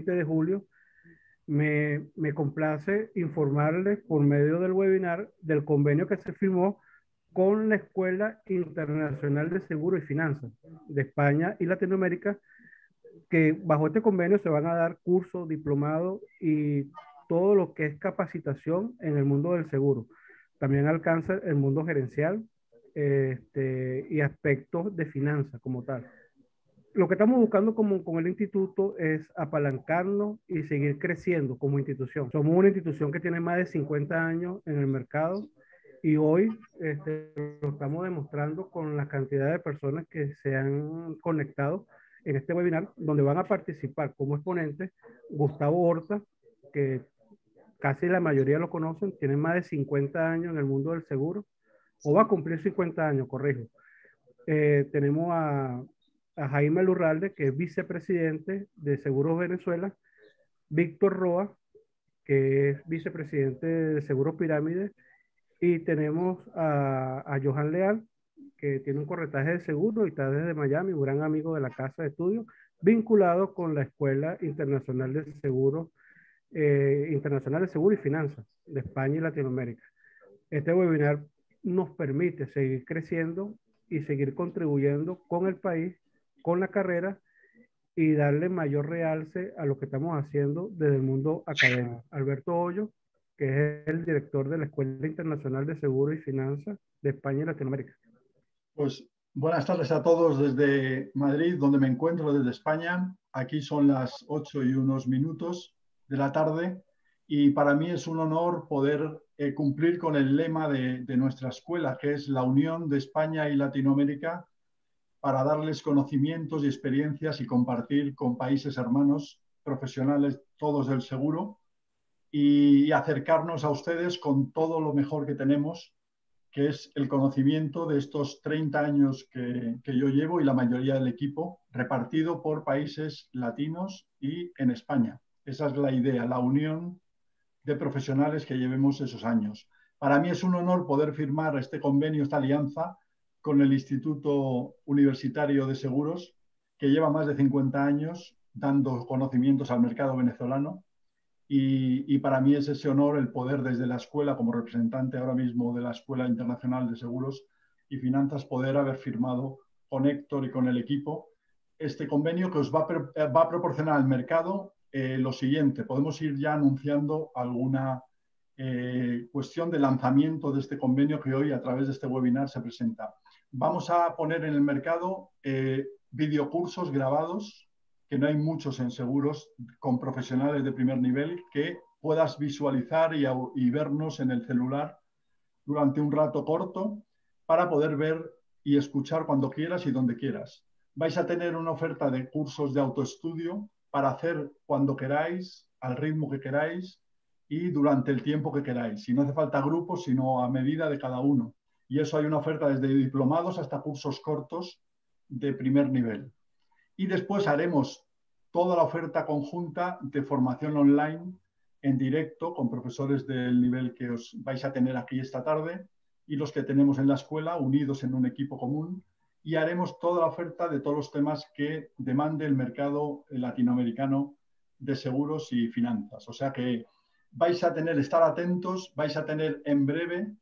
20 de julio, me complace informarles por medio del webinar del convenio que se firmó con la Escuela Internacional de Seguro y Finanzas de España y Latinoamérica, que bajo este convenio se van a dar cursos, diplomados y todo lo que es capacitación en el mundo del seguro. También alcanza el mundo gerencial y aspectos de finanzas como tal. Lo que estamos buscando con el instituto es apalancarnos y seguir creciendo como institución. Somos una institución que tiene más de 50 años en el mercado y hoy lo estamos demostrando con la cantidad de personas que se han conectado en este webinar, donde van a participar como exponentes Gustavo Horta, que casi la mayoría lo conocen, tiene más de 50 años en el mundo del seguro, o va a cumplir 50 años, corrijo. Tenemos a Jaime Lurralde, que es vicepresidente de Seguros Venezuela, Víctor Roa, que es vicepresidente de Seguros Pirámide, y tenemos a Johan Leal, que tiene un corretaje de seguro y está desde Miami, un gran amigo de la casa de estudio, vinculado con la Escuela Internacional de Seguros, Internacional de Seguro y Finanzas de España y Latinoamérica. Este webinar nos permite seguir creciendo y seguir contribuyendo con el país, con la carrera y darle mayor realce a lo que estamos haciendo desde el mundo académico. Alberto Hoyo, que es el director de la Escuela Internacional de Seguro y Finanzas de España y Latinoamérica. Pues buenas tardes a todos desde Madrid, donde me encuentro, desde España. Aquí son las 8:01 de la tarde y para mí es un honor poder cumplir con el lema de nuestra escuela, que es la unión de España y Latinoamérica para darles conocimientos y experiencias y compartir con países hermanos, profesionales, todos del seguro, y acercarnos a ustedes con todo lo mejor que tenemos, que es el conocimiento de estos 30 años que yo llevo y la mayoría del equipo, repartido por países latinos y en España. Esa es la idea, la unión de profesionales que llevemos esos años. Para mí es un honor poder firmar este convenio, esta alianza con el Instituto Universitario de Seguros, que lleva más de 50 años dando conocimientos al mercado venezolano. Y para mí es ese honor el poder desde la escuela, como representante ahora mismo de la Escuela Internacional de Seguros y Finanzas, poder haber firmado con Héctor y con el equipo este convenio que os va a proporcionar al mercado lo siguiente. Podemos ir ya anunciando alguna cuestión de lanzamiento de este convenio que hoy a través de este webinar se presenta. Vamos a poner en el mercado videocursos grabados, que no hay muchos en seguros, con profesionales de primer nivel, que puedas visualizar y vernos en el celular durante un rato corto para poder ver y escuchar cuando quieras y donde quieras. Vais a tener una oferta de cursos de autoestudio para hacer cuando queráis, al ritmo que queráis y durante el tiempo que queráis. Y no hace falta grupos, sino a medida de cada uno. Y eso hay una oferta desde diplomados hasta cursos cortos de primer nivel. Y después haremos toda la oferta conjunta de formación online en directo con profesores del nivel que os vais a tener aquí esta tarde y los que tenemos en la escuela unidos en un equipo común, y haremos toda la oferta de todos los temas que demande el mercado latinoamericano de seguros y finanzas. O sea que vais a estar atentos, vais a tener en breve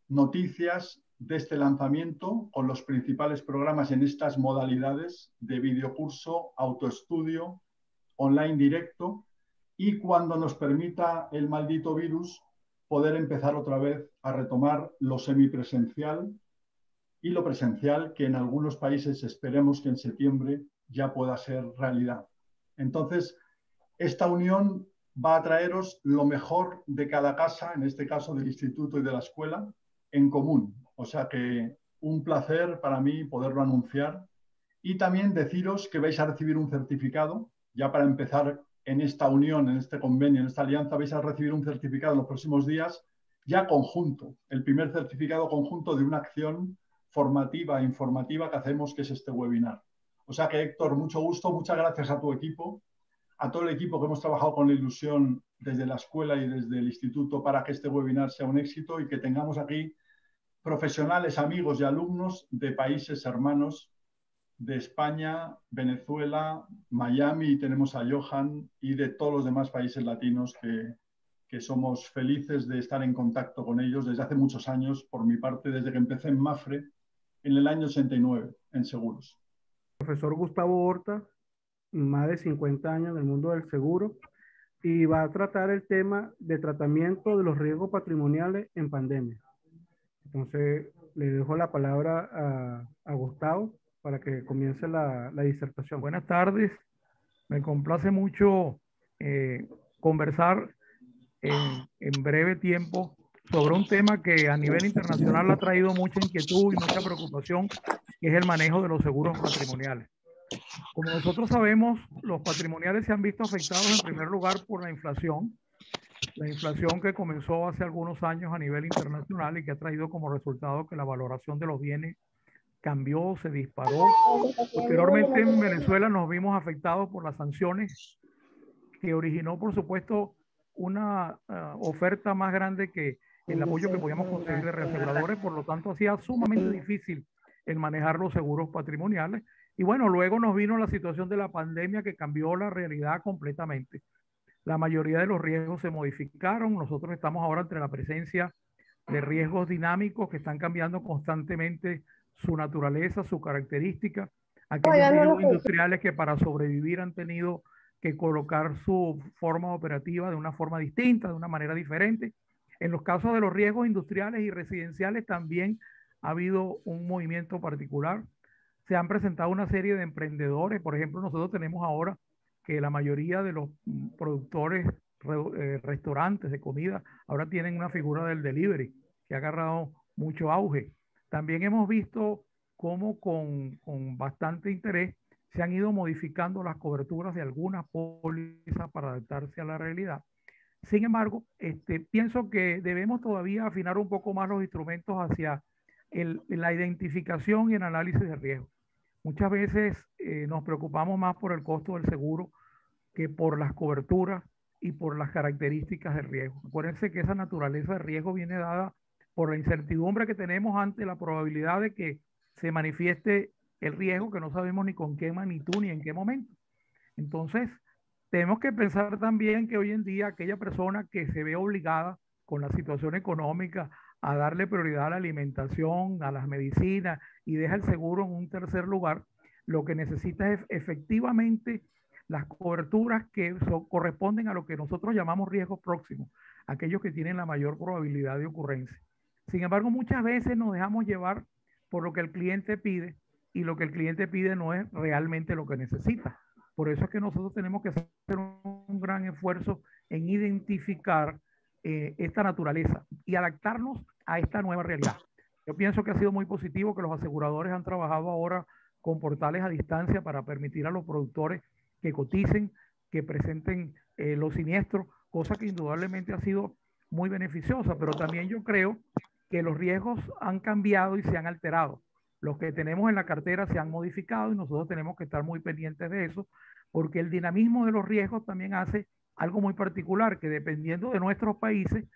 noticias de este lanzamiento con los principales programas en estas modalidades de videocurso, autoestudio, online directo, y cuando nos permita el maldito virus poder empezar otra vez a retomar lo semipresencial y lo presencial, que en algunos países esperemos que en septiembre ya pueda ser realidad. Entonces, esta unión va a traeros lo mejor de cada casa, en este caso del instituto y de la escuela, en común. O sea que un placer para mí poderlo anunciar y también deciros que vais a recibir un certificado, ya para empezar en esta unión, en este convenio, en esta alianza, vais a recibir un certificado en los próximos días, ya conjunto, el primer certificado conjunto de una acción formativa e informativa que hacemos, que es este webinar. O sea que, Héctor, mucho gusto, muchas gracias a tu equipo, a todo el equipo que hemos trabajado con la ilusión desde la escuela y desde el instituto para que este webinar sea un éxito y que tengamos aquí profesionales, amigos y alumnos de países hermanos de España, Venezuela, Miami, y tenemos a Johan, y de todos los demás países latinos que somos felices de estar en contacto con ellos desde hace muchos años, por mi parte, desde que empecé en Mafre en el año 89, en seguros. Profesor Gustavo Horta, más de 50 años en el mundo del seguro, y va a tratar el tema de tratamiento de los riesgos patrimoniales en pandemia. Entonces, le dejo la palabra a Gustavo para que comience la disertación. Buenas tardes, me complace mucho conversar en breve tiempo sobre un tema que a nivel internacional ha traído mucha inquietud y mucha preocupación, que es el manejo de los seguros patrimoniales. Como nosotros sabemos, los patrimoniales se han visto afectados en primer lugar por la inflación que comenzó hace algunos años a nivel internacional y que ha traído como resultado que la valoración de los bienes cambió, se disparó. Posteriormente en Venezuela nos vimos afectados por las sanciones que originó, por supuesto, una oferta más grande que el apoyo que podíamos conseguir de reaseguradores, por lo tanto hacía sumamente difícil el manejar los seguros patrimoniales. Y bueno, luego nos vino la situación de la pandemia que cambió la realidad completamente. La mayoría de los riesgos se modificaron. Nosotros estamos ahora ante la presencia de riesgos dinámicos que están cambiando constantemente su naturaleza, su característica. Aquellos riesgos industriales que para sobrevivir han tenido que colocar su forma operativa de una forma distinta, de una manera diferente. En los casos de los riesgos industriales y residenciales también ha habido un movimiento particular. Se han presentado una serie de emprendedores. Por ejemplo, nosotros tenemos ahora que la mayoría de los productores, restaurantes de comida, ahora tienen una figura del delivery que ha agarrado mucho auge. También hemos visto cómo con bastante interés se han ido modificando las coberturas de algunas pólizas para adaptarse a la realidad. Sin embargo, pienso que debemos todavía afinar un poco más los instrumentos hacia la identificación y el análisis de riesgo. Muchas veces nos preocupamos más por el costo del seguro que por las coberturas y por las características del riesgo. Acuérdense que esa naturaleza de riesgo viene dada por la incertidumbre que tenemos ante la probabilidad de que se manifieste el riesgo, que no sabemos ni con qué magnitud ni en qué momento. Entonces, tenemos que pensar también que hoy en día aquella persona que se ve obligada con la situación económica a darle prioridad a la alimentación, a las medicinas y deja el seguro en un tercer lugar, lo que necesita es efectivamente las coberturas que corresponden a lo que nosotros llamamos riesgos próximos, aquellos que tienen la mayor probabilidad de ocurrencia. Sin embargo, muchas veces nos dejamos llevar por lo que el cliente pide y lo que el cliente pide no es realmente lo que necesita. Por eso es que nosotros tenemos que hacer un gran esfuerzo en identificar esta naturaleza y adaptarnos a esta nueva realidad. Yo pienso que ha sido muy positivo que los aseguradores han trabajado ahora con portales a distancia para permitir a los productores que coticen, que presenten los siniestros, cosa que indudablemente ha sido muy beneficiosa, pero también yo creo que los riesgos han cambiado y se han alterado. Los que tenemos en la cartera se han modificado y nosotros tenemos que estar muy pendientes de eso, porque el dinamismo de los riesgos también hace algo muy particular, que dependiendo de nuestros países,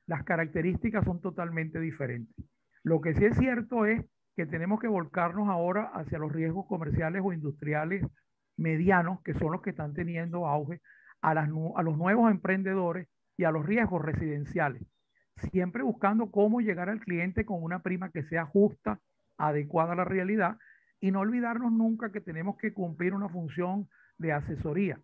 las características son totalmente diferentes. Lo que sí es cierto es que tenemos que volcarnos ahora hacia los riesgos comerciales o industriales medianos, que son los que están teniendo auge, a los nuevos emprendedores y a los riesgos residenciales, siempre buscando cómo llegar al cliente con una prima que sea justa, adecuada a la realidad, y no olvidarnos nunca que tenemos que cumplir una función de asesoría.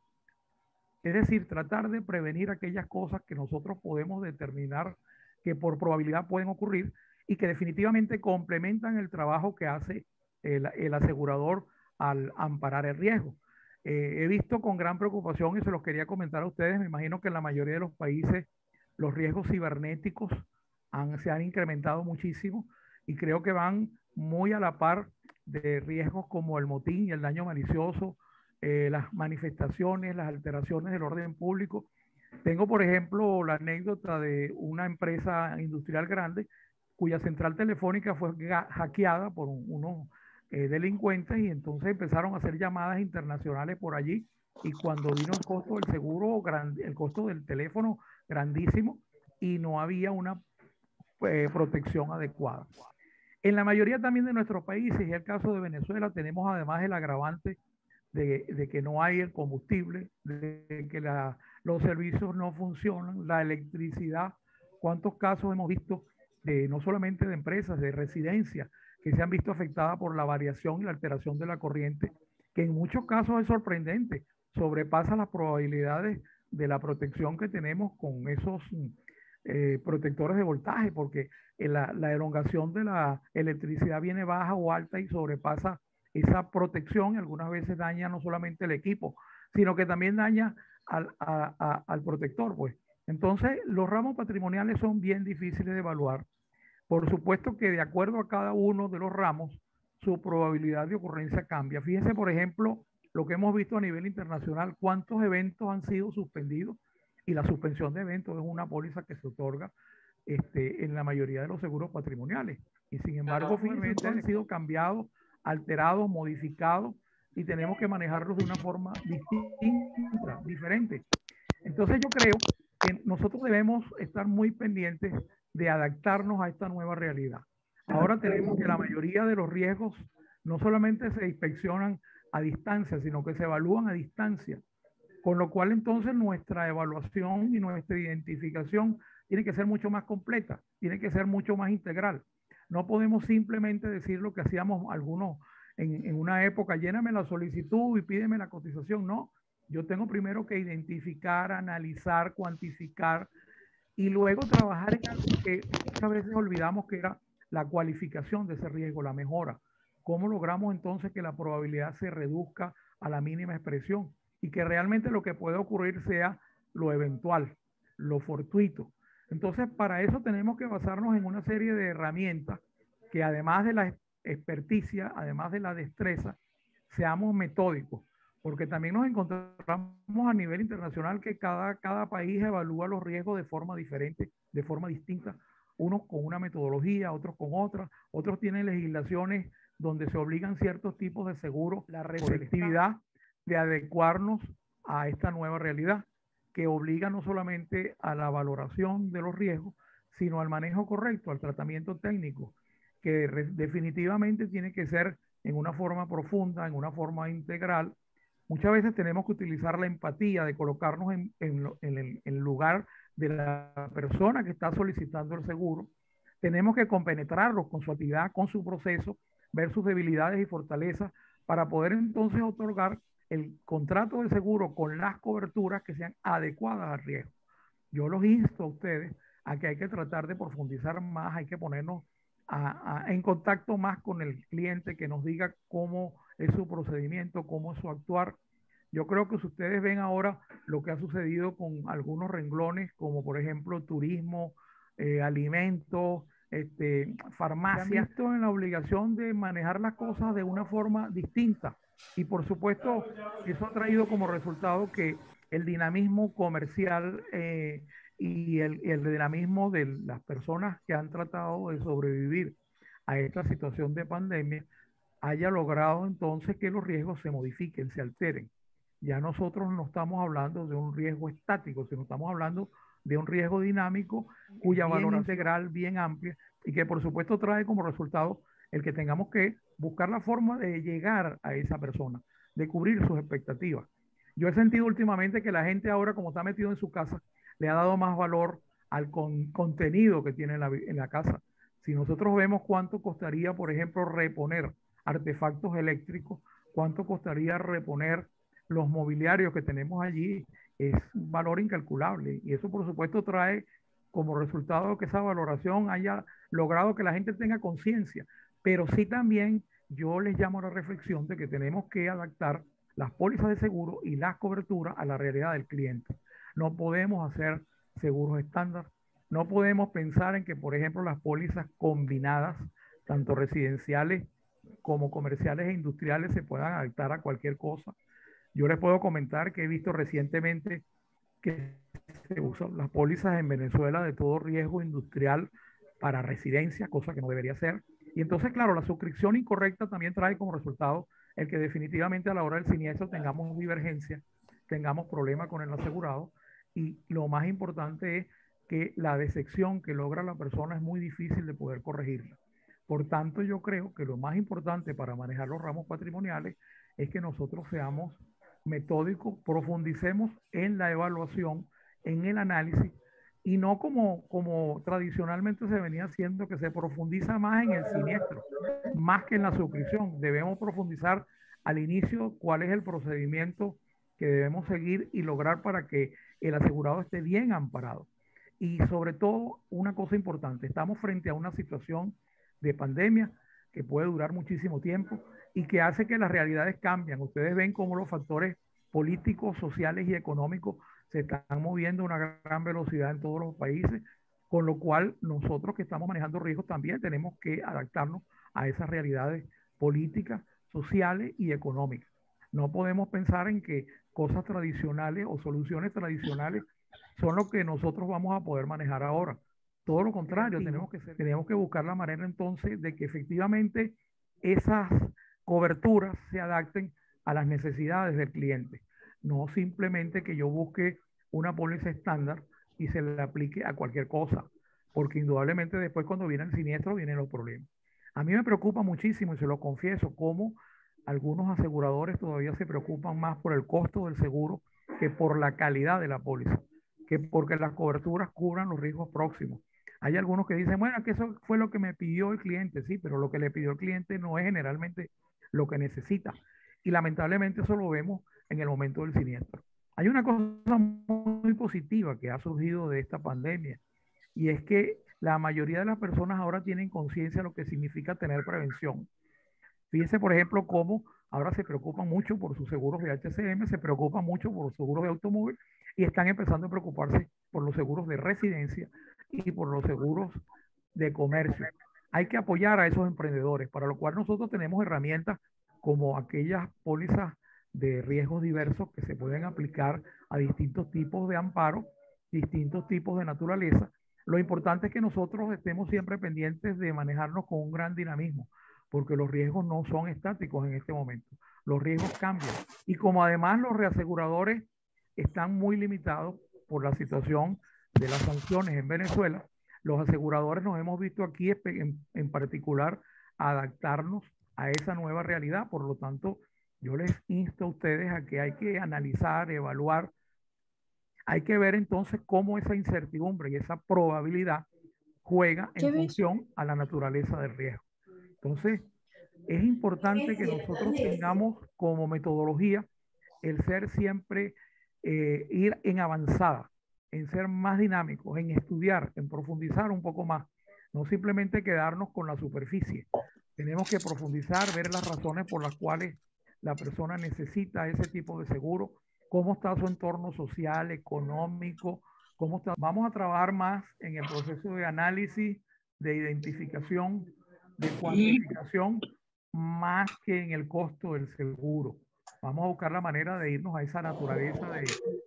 Es decir, tratar de prevenir aquellas cosas que nosotros podemos determinar que por probabilidad pueden ocurrir y que definitivamente complementan el trabajo que hace el asegurador al amparar el riesgo. He visto con gran preocupación, y se los quería comentar a ustedes, me imagino que en la mayoría de los países los riesgos cibernéticos se han incrementado muchísimo y creo que van muy a la par de riesgos como el motín y el daño malicioso, las manifestaciones, las alteraciones del orden público. Tengo, por ejemplo, la anécdota de una empresa industrial grande cuya central telefónica fue hackeada por unos delincuentes y entonces empezaron a hacer llamadas internacionales por allí y cuando vino el costo del seguro, el costo del teléfono grandísimo y no había una protección adecuada. En la mayoría también de nuestros países, y el caso de Venezuela, tenemos además el agravante de que no hay el combustible, de que los servicios no funcionan, la electricidad. ¿Cuántos casos hemos visto de no solamente de empresas, de residencias, que se han visto afectadas por la variación y la alteración de la corriente, que en muchos casos es sorprendente, sobrepasa las probabilidades de la protección que tenemos con esos protectores de voltaje, porque la elongación de la electricidad viene baja o alta y sobrepasa esa protección, y algunas veces daña no solamente el equipo, sino que también daña al protector, pues. Entonces, los ramos patrimoniales son bien difíciles de evaluar. Por supuesto que de acuerdo a cada uno de los ramos, su probabilidad de ocurrencia cambia. Fíjense, por ejemplo, lo que hemos visto a nivel internacional, cuántos eventos han sido suspendidos, y la suspensión de eventos es una póliza que se otorga en la mayoría de los seguros patrimoniales. Y sin embargo, finalmente han sido cambiados, alterados, modificados, y tenemos que manejarlos de una forma distinta, diferente. Entonces yo creo que nosotros debemos estar muy pendientes de adaptarnos a esta nueva realidad. Ahora tenemos que la mayoría de los riesgos no solamente se inspeccionan a distancia, sino que se evalúan a distancia. Con lo cual entonces nuestra evaluación y nuestra identificación tiene que ser mucho más completa, tiene que ser mucho más integral. No podemos simplemente decir lo que hacíamos algunos en una época, lléname la solicitud y pídeme la cotización. No, yo tengo primero que identificar, analizar, cuantificar y luego trabajar en algo que muchas veces olvidamos, que era la cualificación de ese riesgo, la mejora. ¿Cómo logramos entonces que la probabilidad se reduzca a la mínima expresión y que realmente lo que puede ocurrir sea lo eventual, lo fortuito? Entonces, para eso tenemos que basarnos en una serie de herramientas que, además de la experticia, además de la destreza, seamos metódicos, porque también nos encontramos a nivel internacional que cada país evalúa los riesgos de forma diferente, de forma distinta, unos con una metodología, otros con otra, otros tienen legislaciones donde se obligan ciertos tipos de seguros, la receptividad de adecuarnos a esta nueva realidad, que obliga no solamente a la valoración de los riesgos, sino al manejo correcto, al tratamiento técnico, que definitivamente tiene que ser en una forma profunda, en una forma integral. Muchas veces tenemos que utilizar la empatía de colocarnos en el lugar de la persona que está solicitando el seguro. Tenemos que compenetrarlos con su actividad, con su proceso, ver sus debilidades y fortalezas para poder entonces otorgar el contrato de seguro con las coberturas que sean adecuadas al riesgo. Yo los insto a ustedes a que hay que tratar de profundizar más, hay que ponernos en contacto más con el cliente, que nos diga cómo es su procedimiento, cómo es su actuar. Yo creo que si ustedes ven ahora lo que ha sucedido con algunos renglones, como por ejemplo turismo, alimentos, farmacia, se han visto en la obligación de manejar las cosas de una forma distinta. Y por supuesto, eso ha traído como resultado que el dinamismo comercial y el dinamismo de las personas que han tratado de sobrevivir a esta situación de pandemia haya logrado entonces que los riesgos se modifiquen, se alteren. Ya nosotros no estamos hablando de un riesgo estático, sino estamos hablando de un riesgo dinámico cuya valoración integral bien amplia, y que por supuesto trae como resultado el que tengamos que buscar la forma de llegar a esa persona, de cubrir sus expectativas. Yo he sentido últimamente que la gente ahora, como está metido en su casa, le ha dado más valor al contenido que tiene en la casa. Si nosotros vemos cuánto costaría, por ejemplo, reponer artefactos eléctricos, cuánto costaría reponer los mobiliarios que tenemos allí, es un valor incalculable. Y eso, por supuesto, trae como resultado que esa valoración haya logrado que la gente tenga conciencia. Pero sí también yo les llamo a la reflexión de que tenemos que adaptar las pólizas de seguro y las coberturas a la realidad del cliente. No podemos hacer seguros estándar, no podemos pensar en que, por ejemplo, las pólizas combinadas, tanto residenciales como comerciales e industriales, se puedan adaptar a cualquier cosa. Yo les puedo comentar que he visto recientemente que se usan las pólizas en Venezuela de todo riesgo industrial para residencia, cosa que no debería ser. Y entonces, claro, la suscripción incorrecta también trae como resultado el que definitivamente a la hora del siniestro tengamos divergencia, tengamos problemas con el asegurado. Y lo más importante es que la decepción que logra la persona es muy difícil de poder corregirla. Por tanto, yo creo que lo más importante para manejar los ramos patrimoniales es que nosotros seamos metódicos, profundicemos en la evaluación, en el análisis, y no como tradicionalmente se venía haciendo, que se profundiza más en el siniestro, más que en la suscripción. Debemos profundizar al inicio cuál es el procedimiento que debemos seguir y lograr para que el asegurado esté bien amparado. Y sobre todo, una cosa importante, estamos frente a una situación de pandemia que puede durar muchísimo tiempo y que hace que las realidades cambian. Ustedes ven cómo los factores políticos, sociales y económicos se están moviendo a una gran velocidad en todos los países, con lo cual nosotros que estamos manejando riesgos también tenemos que adaptarnos a esas realidades políticas, sociales y económicas. No podemos pensar en que cosas tradicionales o soluciones tradicionales son lo que nosotros vamos a poder manejar ahora. Todo lo contrario, tenemos que buscar la manera entonces de que efectivamente esas coberturas se adapten a las necesidades del cliente. No simplemente que yo busque una póliza estándar y se le aplique a cualquier cosa, porque indudablemente después cuando viene el siniestro vienen los problemas. A mí me preocupa muchísimo, y se lo confieso, cómo algunos aseguradores todavía se preocupan más por el costo del seguro que por la calidad de la póliza, que porque las coberturas cubran los riesgos próximos. Hay algunos que dicen, bueno, que eso fue lo que me pidió el cliente, sí, pero lo que le pidió el cliente no es generalmente lo que necesita. Y lamentablemente eso lo vemos en el momento del siniestro. Hay una cosa muy positiva que ha surgido de esta pandemia, y es que la mayoría de las personas ahora tienen conciencia de lo que significa tener prevención. Fíjense, por ejemplo, cómo ahora se preocupan mucho por sus seguros de HCM, se preocupan mucho por los seguros de automóvil y están empezando a preocuparse por los seguros de residencia y por los seguros de comercio. Hay que apoyar a esos emprendedores, para lo cual nosotros tenemos herramientas como aquellas pólizas de riesgos diversos que se pueden aplicar a distintos tipos de amparo, distintos tipos de naturaleza. Lo importante es que nosotros estemos siempre pendientes de manejarnos con un gran dinamismo, porque los riesgos no son estáticos en este momento. Los riesgos cambian. Y como además los reaseguradores están muy limitados por la situación de las sanciones en Venezuela, los aseguradores nos hemos visto aquí en particular adaptarnos a esa nueva realidad. Por lo tanto, yo les insto a ustedes a que hay que analizar, evaluar, hay que ver entonces cómo esa incertidumbre y esa probabilidad juega en función a la naturaleza del riesgo. Entonces, es importante que nosotros tengamos como metodología el ser siempre, ir en avanzada, en ser más dinámicos, en estudiar, en profundizar un poco más, no simplemente quedarnos con la superficie. Tenemos que profundizar, ver las razones por las cuales la persona necesita ese tipo de seguro, cómo está su entorno social, económico, cómo está. Vamos a trabajar más en el proceso de análisis, de identificación, de cuantificación, más que en el costo del seguro. Vamos a buscar la manera de irnos a esa naturaleza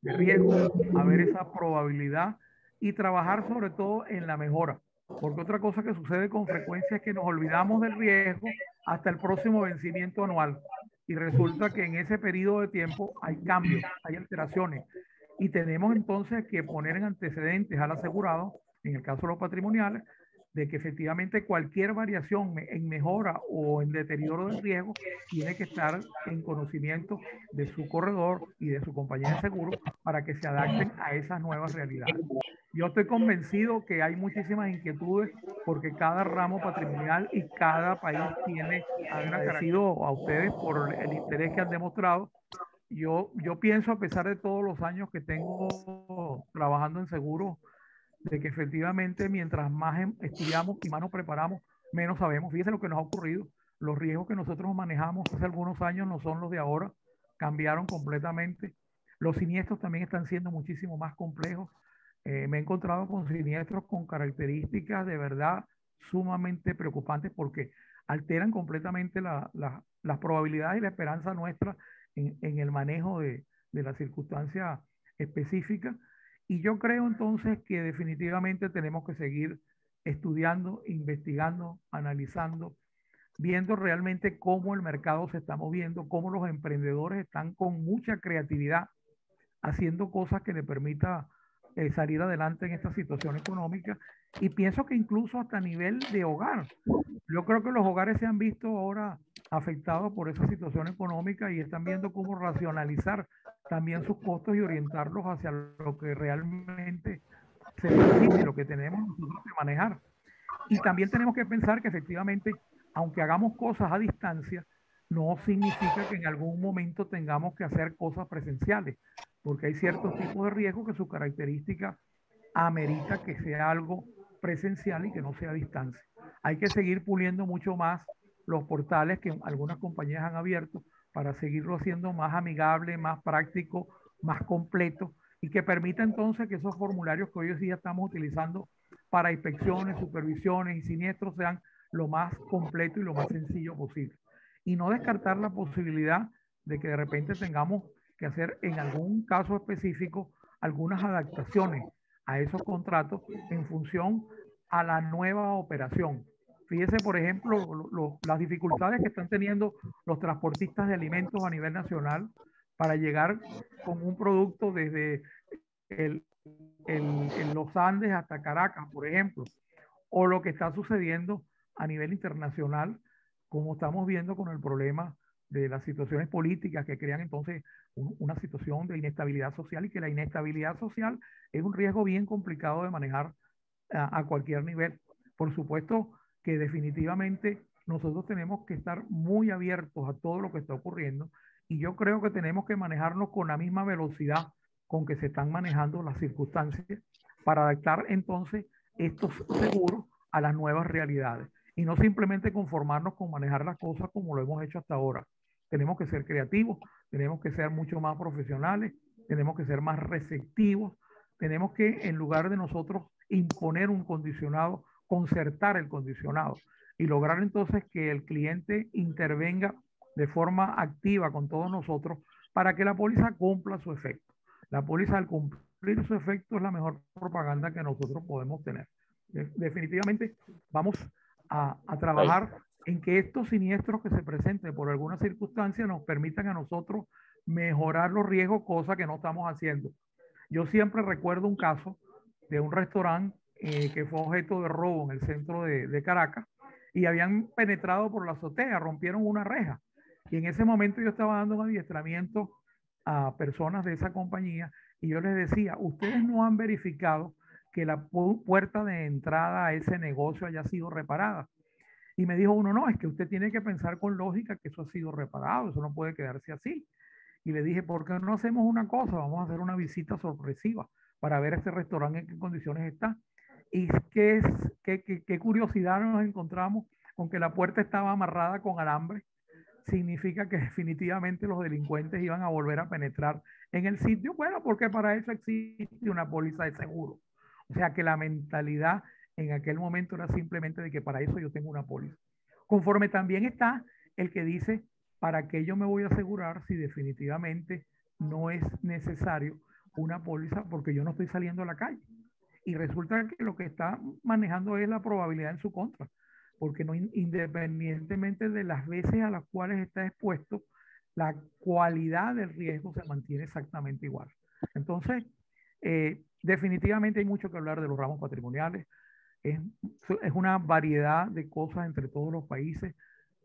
de riesgo, a ver esa probabilidad y trabajar sobre todo en la mejora. Porque otra cosa que sucede con frecuencia es que nos olvidamos del riesgo hasta el próximo vencimiento anual. Y resulta que en ese periodo de tiempo hay cambios, hay alteraciones. Y tenemos entonces que poner en antecedentes al asegurado, en el caso de los patrimoniales, de que efectivamente cualquier variación en mejora o en deterioro del riesgo tiene que estar en conocimiento de su corredor y de su compañía de seguro para que se adapten a esas nuevas realidades. Yo estoy convencido que hay muchísimas inquietudes porque cada ramo patrimonial y cada país tiene, agradecido a ustedes por el interés que han demostrado. Yo pienso, a pesar de todos los años que tengo trabajando en seguros, de que efectivamente mientras más estudiamos y más nos preparamos, menos sabemos. Fíjense lo que nos ha ocurrido. Los riesgos que nosotros manejamos hace algunos años no son los de ahora, cambiaron completamente. Los siniestros también están siendo muchísimo más complejos. Me he encontrado con siniestros con características de verdad sumamente preocupantes porque alteran completamente las probabilidades y la esperanza nuestra en el manejo de la circunstancia específica. Y yo creo entonces que definitivamente tenemos que seguir estudiando, investigando, analizando, viendo realmente cómo el mercado se está moviendo, cómo los emprendedores están con mucha creatividad haciendo cosas que le permita salir adelante en esta situación económica. Y pienso que incluso hasta a nivel de hogar. Yo creo que los hogares se han visto ahora afectados por esa situación económica y están viendo cómo racionalizar también sus costos y orientarlos hacia lo que realmente se necesita y lo que tenemos nosotros que manejar. Y también tenemos que pensar que efectivamente, aunque hagamos cosas a distancia, no significa que en algún momento tengamos que hacer cosas presenciales, porque hay ciertos tipos de riesgos que su característica amerita que sea algo presencial y que no sea a distancia. Hay que seguir puliendo mucho más los portales que algunas compañías han abierto para seguirlo haciendo más amigable, más práctico, más completo y que permita entonces que esos formularios que hoy en día estamos utilizando para inspecciones, supervisiones y siniestros sean lo más completo y lo más sencillo posible. Y no descartar la posibilidad de que de repente tengamos que hacer en algún caso específico algunas adaptaciones a esos contratos en función a la nueva operación. Fíjese, por ejemplo, las dificultades que están teniendo los transportistas de alimentos a nivel nacional para llegar con un producto desde el, en los Andes hasta Caracas, por ejemplo, o lo que está sucediendo a nivel internacional, como estamos viendo con el problema de las situaciones políticas que crean entonces una situación de inestabilidad social y que la inestabilidad social es un riesgo bien complicado de manejar a cualquier nivel. Por supuesto que definitivamente nosotros tenemos que estar muy abiertos a todo lo que está ocurriendo y yo creo que tenemos que manejarnos con la misma velocidad con que se están manejando las circunstancias para adaptar entonces estos seguros a las nuevas realidades y no simplemente conformarnos con manejar las cosas como lo hemos hecho hasta ahora. Tenemos que ser creativos, tenemos que ser mucho más profesionales, tenemos que ser más receptivos, tenemos que en lugar de nosotros imponer un condicionado, concertar el condicionado y lograr entonces que el cliente intervenga de forma activa con todos nosotros para que la póliza cumpla su efecto. La póliza al cumplir su efecto es la mejor propaganda que nosotros podemos tener. Definitivamente vamos a trabajar en que estos siniestros que se presenten por alguna circunstancia nos permitan a nosotros mejorar los riesgos, cosa que no estamos haciendo. Yo siempre recuerdo un caso de un restaurante que fue objeto de robo en el centro de Caracas y habían penetrado por la azotea, rompieron una reja. Y en ese momento yo estaba dando un adiestramiento a personas de esa compañía y yo les decía, ustedes no han verificado que la puerta de entrada a ese negocio haya sido reparada. Y me dijo uno, no, es que usted tiene que pensar con lógica que eso ha sido reparado, eso no puede quedarse así. Y le dije, ¿por qué no hacemos una cosa? Vamos a hacer una visita sorpresiva para ver este restaurante en qué condiciones está. Y qué curiosidad nos encontramos con que la puerta estaba amarrada con alambre. Significa que definitivamente los delincuentes iban a volver a penetrar en el sitio. Bueno, porque para eso existe una póliza de seguro. O sea que la mentalidad en aquel momento era simplemente de que para eso yo tengo una póliza. Conforme también está el que dice, ¿para qué yo me voy a asegurar si definitivamente no es necesario una póliza porque yo no estoy saliendo a la calle? Y resulta que lo que está manejando es la probabilidad en su contra, porque no, independientemente de las veces a las cuales está expuesto, la cualidad del riesgo se mantiene exactamente igual. Entonces, definitivamente hay mucho que hablar de los ramos patrimoniales. Es, es una variedad de cosas entre todos los países.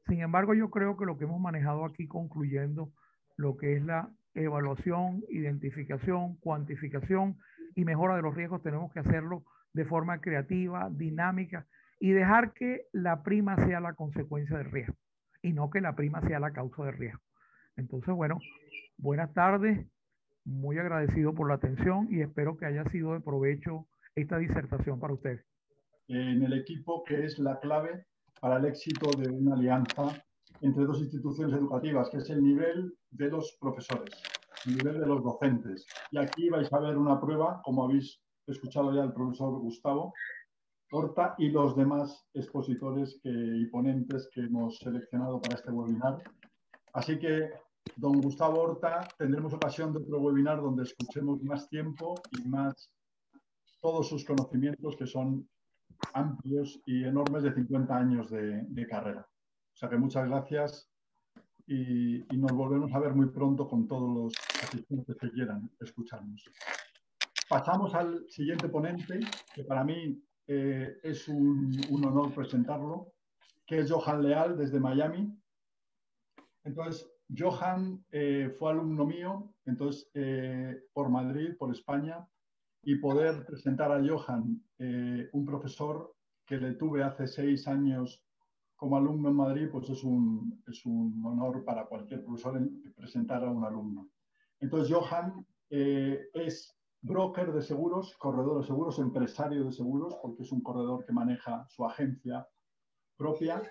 Sin embargo, yo creo que lo que hemos manejado aquí, concluyendo lo que es la evaluación, identificación, cuantificación y mejora de los riesgos, tenemos que hacerlo de forma creativa, dinámica y dejar que la prima sea la consecuencia del riesgo y no que la prima sea la causa del riesgo. Entonces, bueno, buenas tardes, muy agradecido por la atención y espero que haya sido de provecho esta disertación para ustedes. En el equipo que es la clave para el éxito de una alianza entre dos instituciones educativas, que es el nivel de los profesores, el nivel de los docentes. Y aquí vais a ver una prueba, como habéis escuchado ya el profesor Gustavo Horta y los demás expositores y ponentes que hemos seleccionado para este webinar. Así que, don Gustavo Horta, tendremos ocasión de otro webinar donde escuchemos más tiempo y más todos sus conocimientos que son amplios y enormes de 50 años de carrera. O sea que muchas gracias y nos volvemos a ver muy pronto con todos los asistentes que quieran escucharnos. Pasamos al siguiente ponente, que para mí es un honor presentarlo, que es Johan Leal desde Miami. Entonces, Johan fue alumno mío, entonces, por Madrid, por España, y poder presentar a Johan, un profesor que le tuve hace 6 años como alumno en Madrid, pues es un honor para cualquier profesor presentar a un alumno. Entonces, Johan es broker de seguros, corredor de seguros, empresario de seguros, porque es un corredor que maneja su agencia propia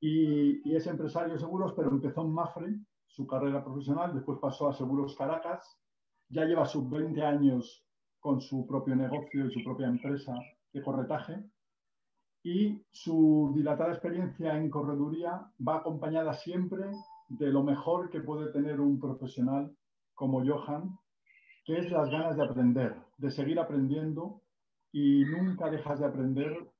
y es empresario de seguros, pero empezó en Mafre, su carrera profesional, después pasó a Seguros Caracas, ya lleva sus 20 años con su propio negocio y su propia empresa de corretaje, y su dilatada experiencia en correduría va acompañada siempre de lo mejor que puede tener un profesional como Johan, que es las ganas de aprender, de seguir aprendiendo, y nunca dejas de aprender.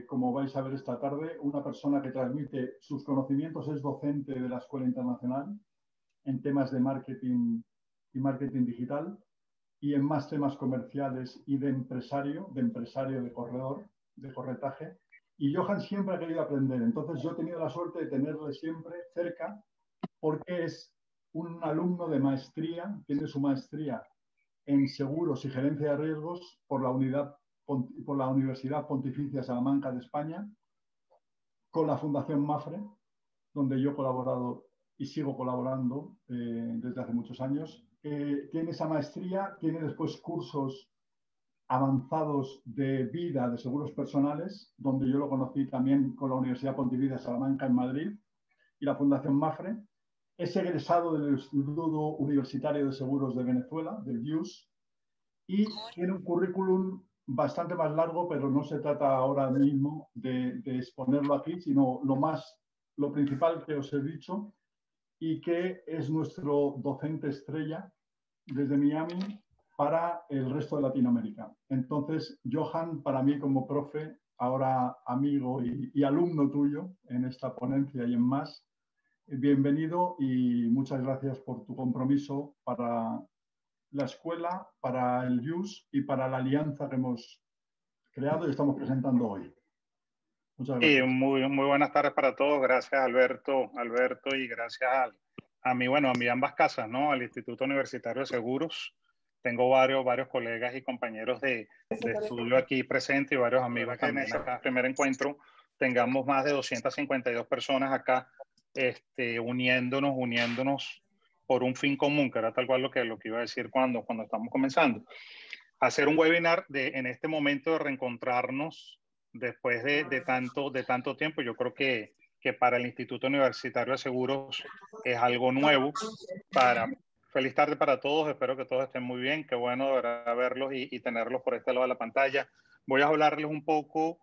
Como vais a ver esta tarde, una persona que transmite sus conocimientos, es docente de la Escuela Internacional en temas de marketing y marketing digital, y en más temas comerciales y de empresario de corredor, de corretaje. Y Johan siempre ha querido aprender. Entonces yo he tenido la suerte de tenerle siempre cerca, porque es un alumno de maestría, tiene su maestría en seguros y gerencia de riesgos por la Universidad Pontificia Salamanca de España, con la Fundación Mafre, donde yo he colaborado y sigo colaborando desde hace muchos años. Tiene esa maestría, tiene después cursos avanzados de vida de seguros personales, donde yo lo conocí también con la Universidad Pontificia Salamanca en Madrid y la Fundación Mafre. Es egresado del Instituto Universitario de Seguros de Venezuela, del IUS, y tiene un currículum bastante más largo, pero no se trata ahora mismo de exponerlo aquí, sino lo principal que os he dicho, y que es nuestro docente estrella desde Miami para el resto de Latinoamérica. Entonces, Johan, para mí como profe, ahora amigo y alumno tuyo en esta ponencia y en más, bienvenido y muchas gracias por tu compromiso para la escuela, para el IUS y para la alianza que hemos creado y estamos presentando hoy. Muchas Y gracias. muy buenas tardes para todos. Gracias, Alberto, y gracias a mí, bueno, a mí ambas casas, ¿no? Al Instituto Universitario de Seguros. Tengo varios colegas y compañeros de estudio aquí presentes y varios amigos también acá. En el primer encuentro tengamos más de 252 personas acá, uniéndonos por un fin común, que era tal cual lo que iba a decir cuando estamos comenzando. Hacer un webinar en este momento de reencontrarnos después de tanto tiempo. Yo creo que para el Instituto Universitario de Seguros es algo nuevo. Feliz tarde para todos, espero que todos estén muy bien, qué bueno de verdad verlos y tenerlos por este lado de la pantalla. Voy a hablarles un poco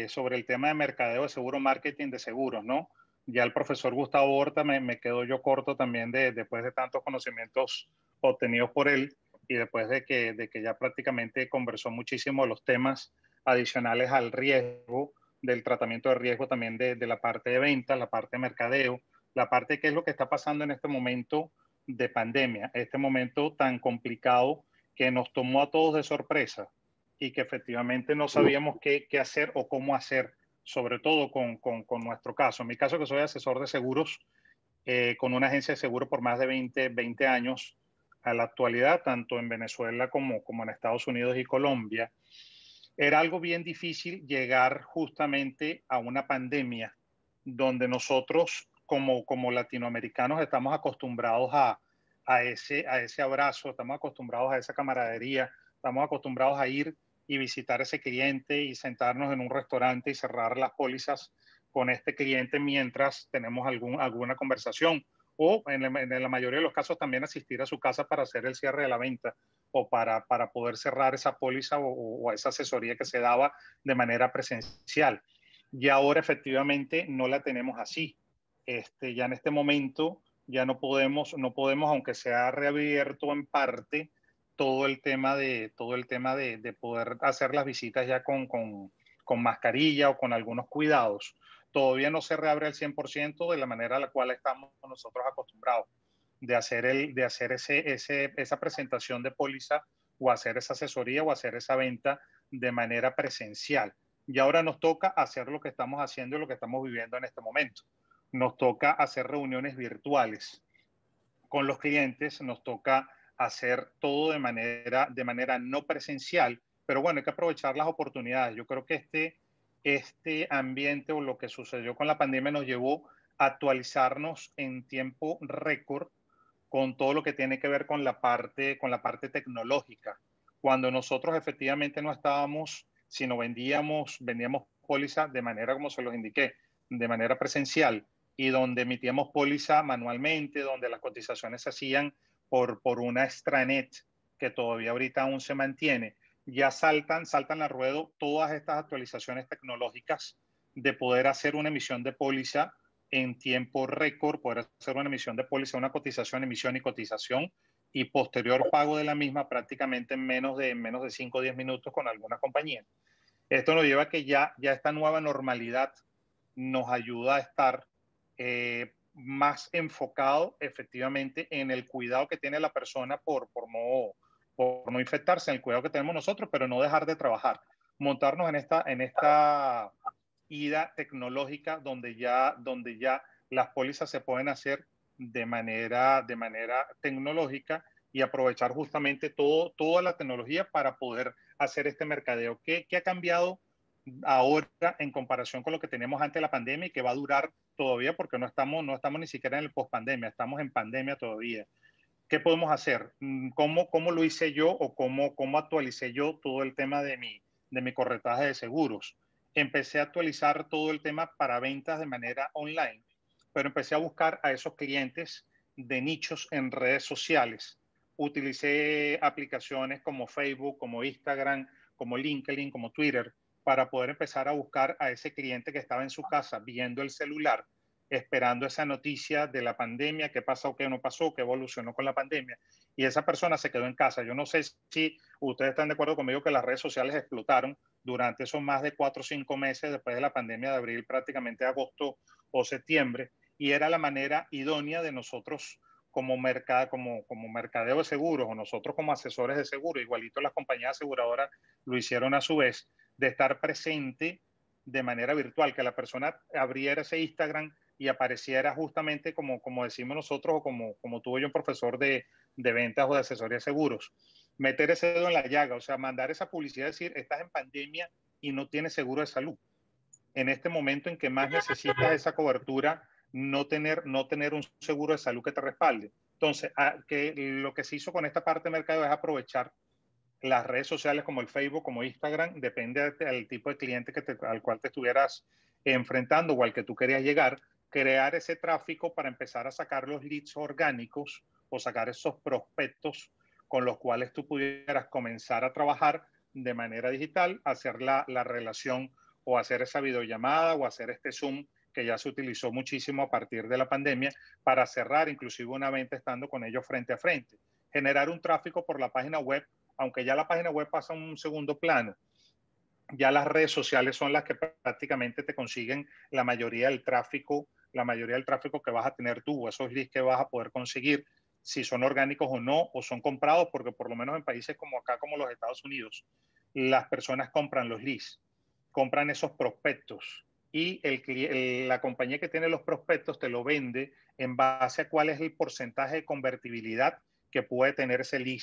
sobre el tema de mercadeo de seguro, marketing de seguros, ¿no? Ya el profesor Gustavo Horta me quedo yo corto también después de tantos conocimientos obtenidos por él y después de que ya prácticamente conversó muchísimo de los temas adicionales al riesgo, del tratamiento de riesgo también de la parte de ventas, la parte de mercadeo, la parte de qué es lo que está pasando en este momento de pandemia, este momento tan complicado que nos tomó a todos de sorpresa y que efectivamente no sabíamos qué hacer o cómo hacer, sobre todo con nuestro caso. En mi caso, que soy asesor de seguros con una agencia de seguro por más de 20 años a la actualidad, tanto en Venezuela como en Estados Unidos y Colombia, era algo bien difícil llegar justamente a una pandemia donde nosotros como latinoamericanos estamos acostumbrados a ese abrazo, estamos acostumbrados a esa camaradería, estamos acostumbrados a ir y visitar a ese cliente y sentarnos en un restaurante y cerrar las pólizas con este cliente mientras tenemos alguna conversación o en la mayoría de los casos también asistir a su casa para hacer el cierre de la venta o para poder cerrar esa póliza o esa asesoría que se daba de manera presencial. Y ahora efectivamente no la tenemos así. Ya en este momento ya no podemos, aunque se ha reabierto en parte todo el tema de poder hacer las visitas ya con mascarilla o con algunos cuidados. Todavía no se reabre al 100% de la manera a la cual estamos nosotros acostumbrados de hacer esa presentación de póliza o hacer esa asesoría o hacer esa venta de manera presencial. Y ahora nos toca hacer lo que estamos haciendo y lo que estamos viviendo en este momento. Nos toca hacer reuniones virtuales con los clientes, nos toca hacer todo de manera no presencial, pero bueno, hay que aprovechar las oportunidades. Yo creo que este ambiente o lo que sucedió con la pandemia nos llevó a actualizarnos en tiempo récord con todo lo que tiene que ver con la parte tecnológica. Cuando nosotros efectivamente no estábamos, sino vendíamos póliza de manera, como se los indiqué, de manera presencial, y donde emitíamos póliza manualmente, donde las cotizaciones se hacían por una extranet que todavía ahorita aún se mantiene, ya saltan al ruedo todas estas actualizaciones tecnológicas de poder hacer una emisión de póliza en tiempo récord, poder hacer una emisión de póliza, una cotización, emisión y cotización, y posterior pago de la misma prácticamente en menos de 5 o 10 minutos con alguna compañía. Esto nos lleva a que ya esta nueva normalidad nos ayuda a estar más enfocado efectivamente en el cuidado que tiene la persona por no infectarse, en el cuidado que tenemos nosotros, pero no dejar de trabajar. Montarnos en esta ida tecnológica donde ya las pólizas se pueden hacer de manera tecnológica y aprovechar justamente toda la tecnología para poder hacer este mercadeo. ¿Qué ha cambiado ahora en comparación con lo que teníamos antes de la pandemia y que va a durar todavía, porque no estamos ni siquiera en el post-pandemia, estamos en pandemia todavía? ¿Qué podemos hacer? ¿Cómo lo hice yo o cómo actualicé yo todo el tema de mi corretaje de seguros? Empecé a actualizar todo el tema para ventas de manera online, pero empecé a buscar a esos clientes de nichos en redes sociales. Utilicé aplicaciones como Facebook, como Instagram, como LinkedIn, como Twitter, para poder empezar a buscar a ese cliente que estaba en su casa viendo el celular, esperando esa noticia de la pandemia, qué pasó, qué no pasó, qué evolucionó con la pandemia. Y esa persona se quedó en casa. Yo no sé si ustedes están de acuerdo conmigo que las redes sociales explotaron durante esos más de 4 o 5 meses después de la pandemia de abril, prácticamente agosto o septiembre, y era la manera idónea de nosotros como mercadeo de seguros, o nosotros como asesores de seguros, igualito las compañías aseguradoras lo hicieron a su vez, de estar presente de manera virtual, que la persona abriera ese Instagram y apareciera justamente como decimos nosotros, o como tuvo yo un profesor de ventas o de asesoría de seguros. Meter ese dedo en la llaga, o sea, mandar esa publicidad, decir, estás en pandemia y no tienes seguro de salud. En este momento en que más necesitas esa cobertura, no tener un seguro de salud que te respalde. Entonces, lo que se hizo con esta parte de mercado es aprovechar las redes sociales como el Facebook, como Instagram, depende del tipo de cliente al cual te estuvieras enfrentando o al que tú querías llegar, crear ese tráfico para empezar a sacar los leads orgánicos o sacar esos prospectos con los cuales tú pudieras comenzar a trabajar de manera digital, hacer la relación o hacer esa videollamada o hacer este Zoom que ya se utilizó muchísimo a partir de la pandemia para cerrar inclusive una venta estando con ellos frente a frente. Generar un tráfico por la página web, aunque ya la página web pasa a un segundo plano, ya las redes sociales son las que prácticamente te consiguen la mayoría del tráfico que vas a tener tú, o esos leads que vas a poder conseguir, si son orgánicos o no, o son comprados, porque por lo menos en países como acá, como los Estados Unidos, las personas compran los leads, compran esos prospectos, y la compañía que tiene los prospectos te lo vende en base a cuál es el porcentaje de convertibilidad que puede tener ese lead.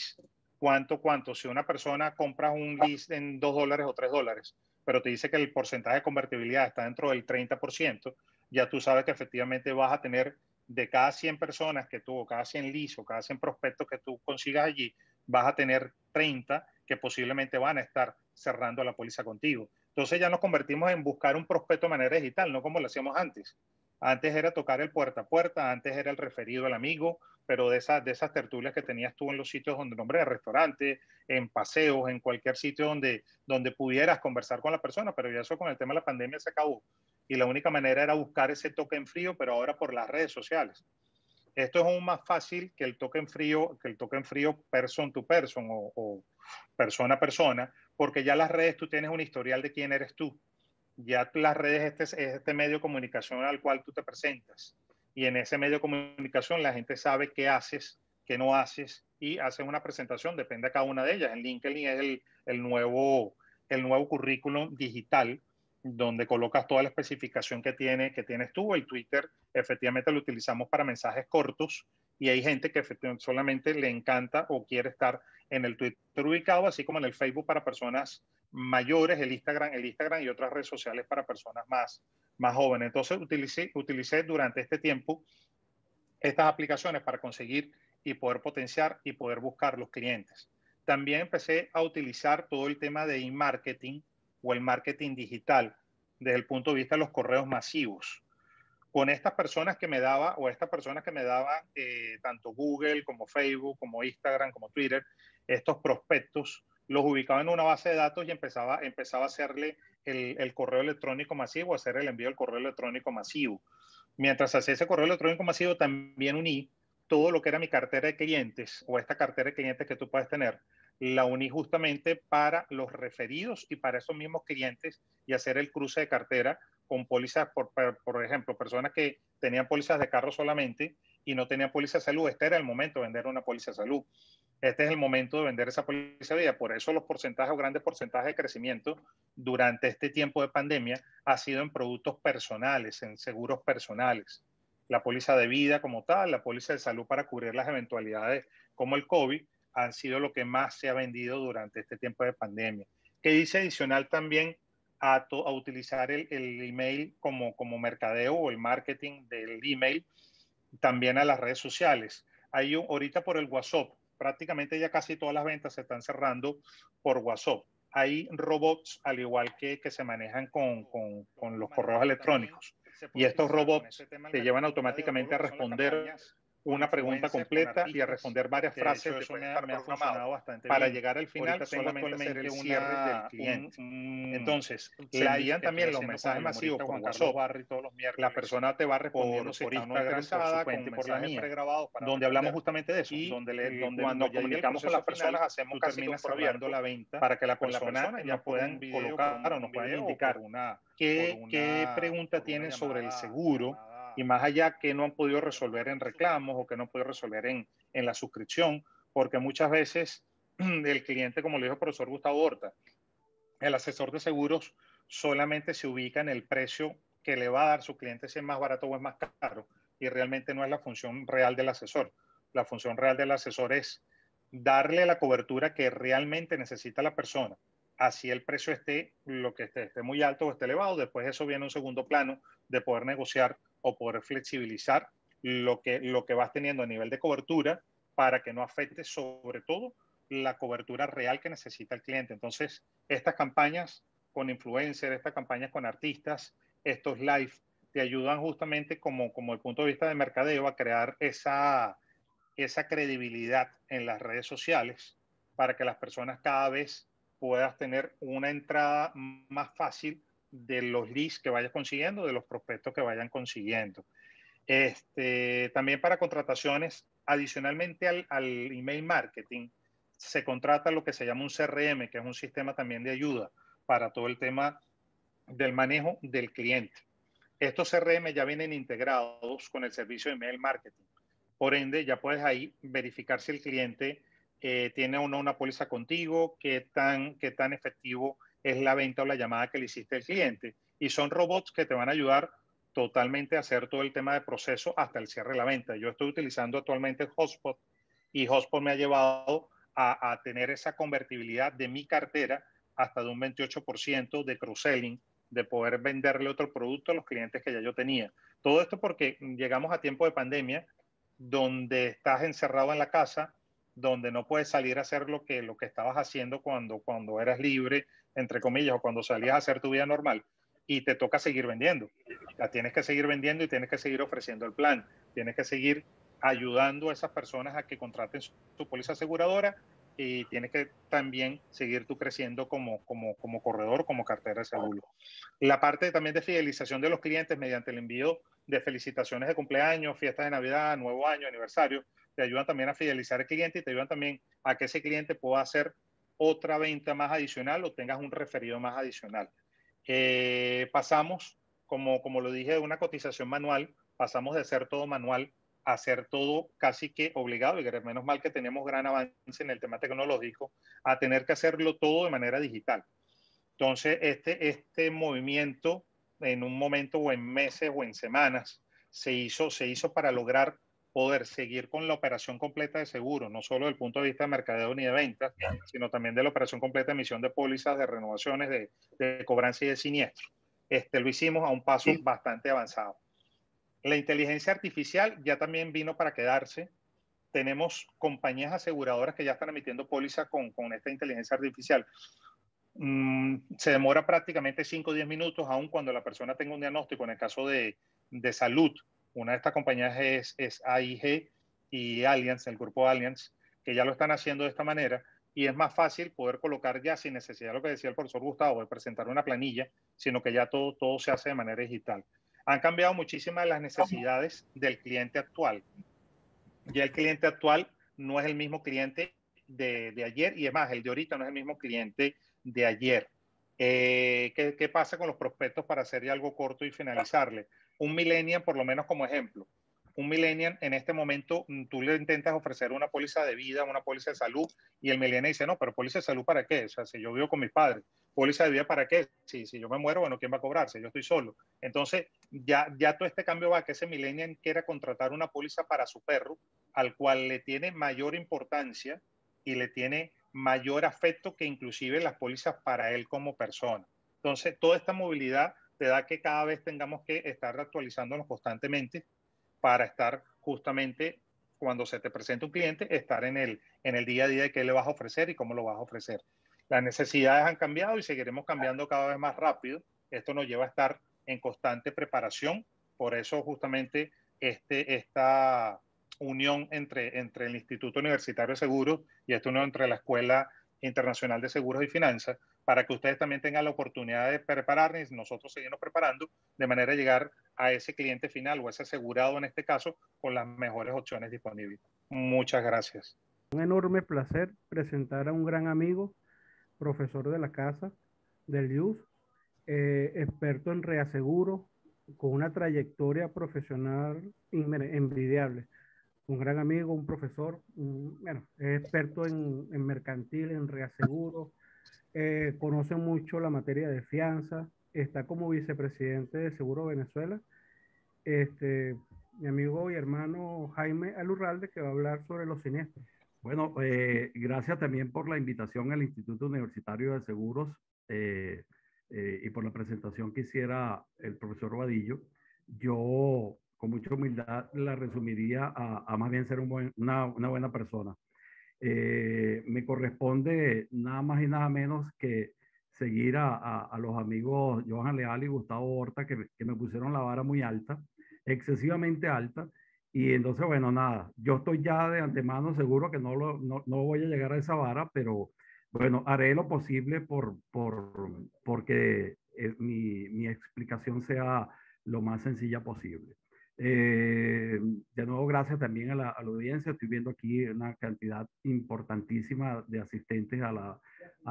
¿Cuánto? Si una persona compra un lease en $2 o $3, pero te dice que el porcentaje de convertibilidad está dentro del 30%, ya tú sabes que efectivamente vas a tener de cada 100 personas que tú, o cada 100 leads o cada 100 prospectos que tú consigas allí, vas a tener 30 que posiblemente van a estar cerrando la póliza contigo. Entonces ya nos convertimos en buscar un prospecto de manera digital, no como lo hacíamos antes. Antes era tocar el puerta a puerta, antes era el referido al amigo, pero de esas tertulias que tenías tú en los sitios donde, nombre de restaurantes, en paseos, en cualquier sitio donde pudieras conversar con la persona, pero ya eso con el tema de la pandemia se acabó. Y la única manera era buscar ese toque en frío, pero ahora por las redes sociales. Esto es aún más fácil que el toque en frío, person to person o persona a persona, porque ya las redes tú tienes un historial de quién eres tú. Ya las redes es este medio de comunicación al cual tú te presentas. Y en ese medio de comunicación la gente sabe qué haces, qué no haces, y hacen una presentación, depende de cada una de ellas. En LinkedIn es el nuevo currículum digital, donde colocas toda la especificación que tienes tú. El Twitter efectivamente lo utilizamos para mensajes cortos, y hay gente que efectivamente solamente le encanta o quiere estar en el Twitter ubicado, así como en el Facebook para personas mayores, el Instagram y otras redes sociales para personas más jóvenes. Entonces utilicé durante este tiempo estas aplicaciones para conseguir y poder potenciar y poder buscar los clientes. También empecé a utilizar todo el tema de e-marketing o el marketing digital desde el punto de vista de los correos masivos. Con estas personas que me daba, o estas personas que me daban tanto Google como Facebook, como Instagram, como Twitter, estos prospectos, los ubicaba en una base de datos y empezaba a hacerle el correo electrónico masivo, hacer el envío del correo electrónico masivo. Mientras hacía ese correo electrónico masivo, también uní todo lo que era mi cartera de clientes, o esta cartera de clientes que tú puedes tener, la uní justamente para los referidos y para esos mismos clientes, y hacer el cruce de cartera con pólizas, por ejemplo, personas que tenían pólizas de carro solamente y no tenían póliza de salud. Este era el momento de vender una póliza de salud. Este es el momento de vender esa póliza de vida. Por eso los porcentajes o grandes porcentajes de crecimiento durante este tiempo de pandemia ha sido en productos personales, en seguros personales. La póliza de vida como tal, la póliza de salud para cubrir las eventualidades como el COVID, han sido lo que más se ha vendido durante este tiempo de pandemia. Que dice adicional también a utilizar el email como mercadeo, o el marketing del email, también a las redes sociales. Ahorita por el WhatsApp, prácticamente ya casi todas las ventas se están cerrando por WhatsApp. Hay robots, al igual que se manejan con los correos electrónicos. Y estos robots te llevan automáticamente a responder una pregunta completa y a responder varias frases. Eso me ha funcionado bastante para llegar al final. Solamente hacer el cierre del cliente. Entonces, se envían también los mensajes masivos por WhatsApp. La persona te va respondiendo si está no interesada, por su por la mía, donde hablamos justamente de eso, y donde nos comunicamos con las personas, hacemos casi que un abierto la venta para que la persona nos puedan colocar o nos puedan indicar qué pregunta tienen sobre el seguro, y más allá, que no han podido resolver en reclamos o que no han podido resolver en la suscripción, porque muchas veces el cliente, como le dijo el profesor Gustavo Horta, el asesor de seguros solamente se ubica en el precio que le va a dar su cliente, si es más barato o es más caro, y realmente no es la función real del asesor. La función real del asesor es darle la cobertura que realmente necesita la persona, así el precio esté muy alto o esté elevado. Después eso viene un segundo plano de poder negociar o poder flexibilizar lo que vas teniendo a nivel de cobertura, para que no afecte sobre todo la cobertura real que necesita el cliente. Entonces, estas campañas con influencers, estas campañas con artistas, estos live, te ayudan justamente como el punto de vista de mercadeo a crear esa credibilidad en las redes sociales, para que las personas cada vez puedas tener una entrada más fácil de los leads que vayas consiguiendo, de los prospectos que vayan consiguiendo. También para contrataciones, adicionalmente al email marketing, se contrata lo que se llama un CRM, que es un sistema también de ayuda para todo el tema del manejo del cliente. Estos CRM ya vienen integrados con el servicio de email marketing. Por ende, ya puedes ahí verificar si el cliente tiene o no una póliza contigo, qué tan efectivo es la venta o la llamada que le hiciste al cliente. Y son robots que te van a ayudar totalmente a hacer todo el tema de proceso hasta el cierre de la venta. Yo estoy utilizando actualmente HubSpot, y HubSpot me ha llevado a tener esa convertibilidad de mi cartera hasta de un 28% de cross-selling, de poder venderle otro producto a los clientes que ya yo tenía. Todo esto porque llegamos a tiempo de pandemia, donde estás encerrado en la casa, donde no puedes salir a hacer lo que estabas haciendo cuando eras libre, entre comillas, o cuando salías a hacer tu vida normal, y te toca seguir vendiendo. La tienes que seguir vendiendo y tienes que seguir ofreciendo el plan. Tienes que seguir ayudando a esas personas a que contraten su póliza aseguradora, y tienes que también seguir tú creciendo como corredor, como cartera de seguro. La parte también de fidelización de los clientes mediante el envío de felicitaciones de cumpleaños, fiestas de Navidad, nuevo año, aniversario, te ayudan también a fidelizar al cliente, y te ayudan también a que ese cliente pueda hacer otra venta más adicional o tengas un referido más adicional. Pasamos, como lo dije, de una cotización manual, pasamos de hacer todo manual hacer todo casi que obligado, y menos mal que tenemos gran avance en el tema tecnológico, a tener que hacerlo todo de manera digital. Entonces, este movimiento en un momento o en meses o en semanas se hizo para lograr poder seguir con la operación completa de seguro, no solo desde el punto de vista de mercadeo ni de ventas, sino también de la operación completa de emisión de pólizas, de renovaciones, de cobranza y de siniestro. Lo hicimos a un paso bastante avanzado. La inteligencia artificial ya también vino para quedarse. Tenemos compañías aseguradoras que ya están emitiendo pólizas con esta inteligencia artificial. Se demora prácticamente 5 o 10 minutos, aun cuando la persona tenga un diagnóstico. En el caso de salud, una de estas compañías es AIG y Allianz, el grupo Allianz, que ya lo están haciendo de esta manera, y es más fácil poder colocar ya sin necesidad, lo que decía el profesor Gustavo, de presentar una planilla, sino que ya todo se hace de manera digital. Han cambiado muchísimas las necesidades del cliente actual. Ya el cliente actual no es el mismo cliente de ayer, y es más, el de ahorita no es el mismo cliente de ayer. ¿Qué pasa con los prospectos, para hacer ya algo corto y finalizarle? Un millennial, por lo menos como ejemplo, un millennial en este momento, tú le intentas ofrecer una póliza de vida, una póliza de salud, y el millennial dice, no, pero póliza de salud ¿para qué? O sea, si yo vivo con mis padres, póliza de vida ¿para qué? Si yo me muero, bueno, ¿quién va a cobrar? Si yo estoy solo. Entonces, ya todo este cambio va a que ese millennial quiera contratar una póliza para su perro, al cual le tiene mayor importancia y le tiene mayor afecto que inclusive las pólizas para él como persona. Entonces, toda esta movilidad te da que cada vez tengamos que estar actualizándonos constantemente para estar justamente, cuando se te presenta un cliente, estar en el día a día de qué le vas a ofrecer y cómo lo vas a ofrecer. Las necesidades han cambiado y seguiremos cambiando cada vez más rápido. Esto nos lleva a estar en constante preparación. Por eso justamente esta unión entre el Instituto Universitario de Seguros y esta unión entre la Escuela Internacional de Seguros y Finanzas, para que ustedes también tengan la oportunidad de prepararnos y nosotros seguirnos preparando de manera de llegar a ese cliente final o ese asegurado en este caso con las mejores opciones disponibles. Muchas gracias. Un enorme placer presentar a un gran amigo, profesor de la casa, del IUS, experto en reaseguro, con una trayectoria profesional envidiable. Un gran amigo, un profesor, bueno, es experto en mercantil, en reaseguro, conoce mucho la materia de fianza, está como vicepresidente de Seguro Venezuela. Mi amigo y hermano Jaime Alurralde, que va a hablar sobre los siniestros. Bueno, gracias también por la invitación al Instituto Universitario de Seguros y por la presentación que hiciera el profesor Vadillo. Yo, con mucha humildad, la resumiría a más bien ser una buena persona. Me corresponde nada más y nada menos que seguir a los amigos Johan Leal y Gustavo Horta, que me pusieron la vara muy alta, excesivamente alta. Y entonces, bueno, nada, yo estoy ya de antemano seguro que no voy a llegar a esa vara, pero bueno, haré lo posible porque mi explicación sea lo más sencilla posible. De nuevo, gracias también a la audiencia. Estoy viendo aquí una cantidad importantísima de asistentes a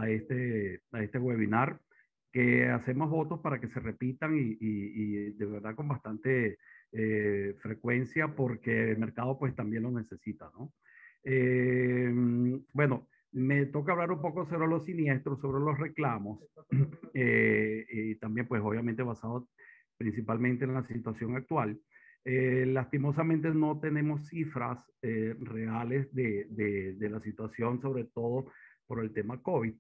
este webinar, que hacemos votos para que se repitan y de verdad con bastante frecuencia, porque el mercado pues también lo necesita, ¿no? Bueno, me toca hablar un poco sobre los siniestros, sobre los reclamos, y también pues obviamente basado principalmente en la situación actual. Lastimosamente no tenemos cifras reales de la situación, sobre todo por el tema COVID.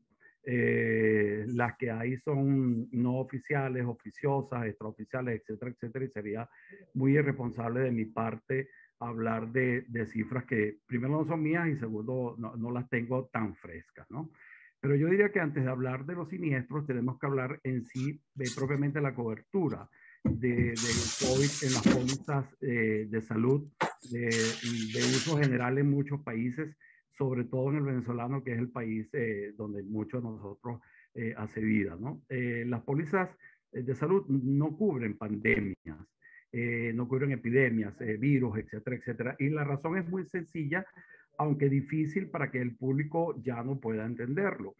Las que hay son no oficiales, oficiosas, extraoficiales, etcétera, etcétera, y sería muy irresponsable de mi parte hablar de cifras que primero no son mías y segundo no las tengo tan frescas, ¿no? Pero yo diría que antes de hablar de los siniestros tenemos que hablar en sí de propiamente la cobertura del COVID en las pólizas de salud de uso general en muchos países, sobre todo en el venezolano, que es el país donde muchos de nosotros hace vida, ¿no? Las pólizas de salud no cubren pandemias, no cubren epidemias, virus, etcétera, etcétera. Y la razón es muy sencilla, aunque difícil para que el público ya no pueda entenderlo.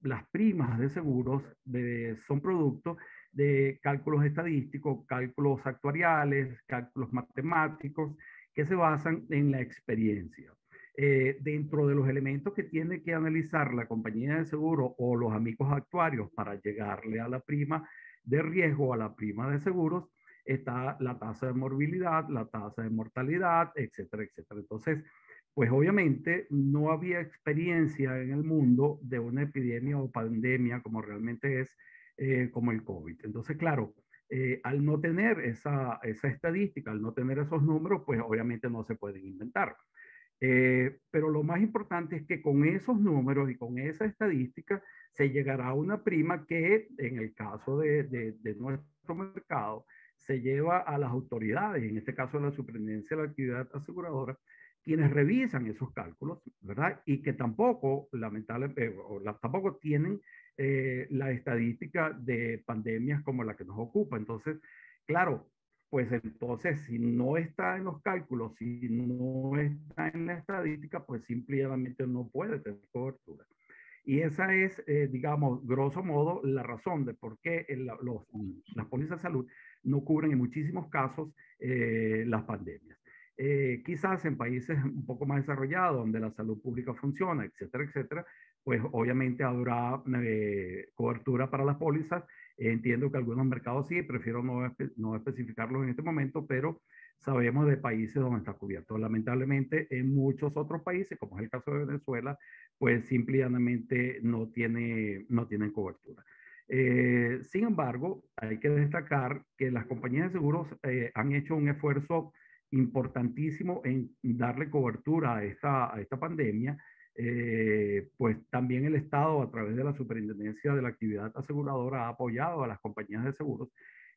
Las primas de seguros son producto de cálculos estadísticos, cálculos actuariales, cálculos matemáticos, que se basan en la experiencia. Dentro de los elementos que tiene que analizar la compañía de seguro o los amigos actuarios para llegarle a la prima de riesgo, a la prima de seguros, está la tasa de morbilidad, la tasa de mortalidad, etcétera, etcétera. Entonces, pues obviamente no había experiencia en el mundo de una epidemia o pandemia como realmente es, como el COVID. Entonces, claro, al no tener esa estadística, al no tener esos números, pues obviamente no se pueden inventar. Pero lo más importante es que con esos números y con esa estadística se llegará a una prima que en el caso de nuestro mercado se lleva a las autoridades, en este caso a la Superintendencia de la Actividad Aseguradora, quienes revisan esos cálculos, ¿verdad? Y que tampoco, lamentablemente, tampoco tienen la estadística de pandemias como la que nos ocupa. Entonces, claro, pues entonces si no está en los cálculos, si no está en la estadística, pues simplemente no puede tener cobertura. Y esa es, digamos, grosso modo, la razón de por qué las pólizas de salud no cubren en muchísimos casos las pandemias. Quizás en países un poco más desarrollados, donde la salud pública funciona, etcétera, etcétera, pues obviamente habrá cobertura para las pólizas. Entiendo que algunos mercados sí, prefiero no especificarlos en este momento, pero sabemos de países donde está cubierto. Lamentablemente, en muchos otros países, como es el caso de Venezuela, pues simplemente no tienen cobertura. Sin embargo, hay que destacar que las compañías de seguros han hecho un esfuerzo importantísimo en darle cobertura a esta pandemia. Pues también el Estado, a través de la Superintendencia de la Actividad Aseguradora, ha apoyado a las compañías de seguros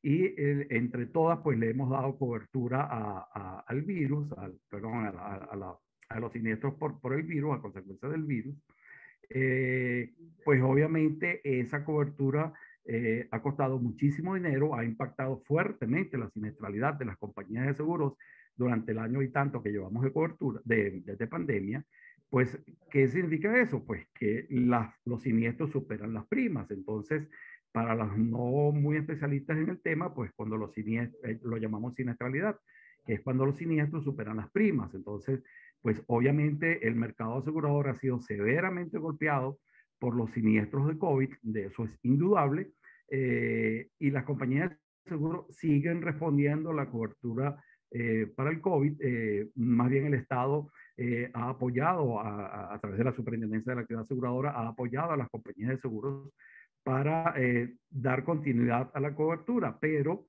y entre todas, pues le hemos dado cobertura al virus, perdón, a los siniestros por el virus, a consecuencia del virus. Pues obviamente esa cobertura ha costado muchísimo dinero, ha impactado fuertemente la siniestralidad de las compañías de seguros durante el año y tanto que llevamos de cobertura, de pandemia. Pues, ¿qué significa eso? Pues que los siniestros superan las primas. Entonces, para los no muy especialistas en el tema, pues cuando los siniestros, lo llamamos siniestralidad, que es cuando los siniestros superan las primas. Entonces, pues obviamente el mercado asegurador ha sido severamente golpeado por los siniestros de COVID, de eso es indudable, y las compañías de seguro siguen respondiendo a la cobertura para el COVID. Más bien el Estado ha apoyado, a través de la Superintendencia de la Actividad Aseguradora, ha apoyado a las compañías de seguros para dar continuidad a la cobertura, pero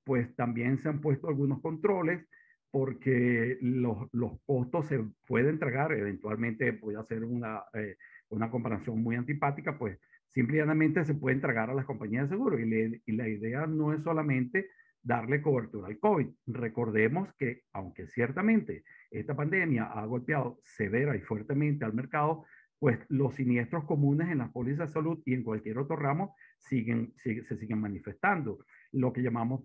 pues también se han puesto algunos controles porque los costos se pueden tragar. Eventualmente voy a hacer una comparación muy antipática, pues simplemente se pueden tragar a las compañías de seguro y la idea no es solamente darle cobertura al COVID. Recordemos que aunque ciertamente esta pandemia ha golpeado severa y fuertemente al mercado, pues los siniestros comunes en las pólizas de salud y en cualquier otro ramo se siguen manifestando. Lo que llamamos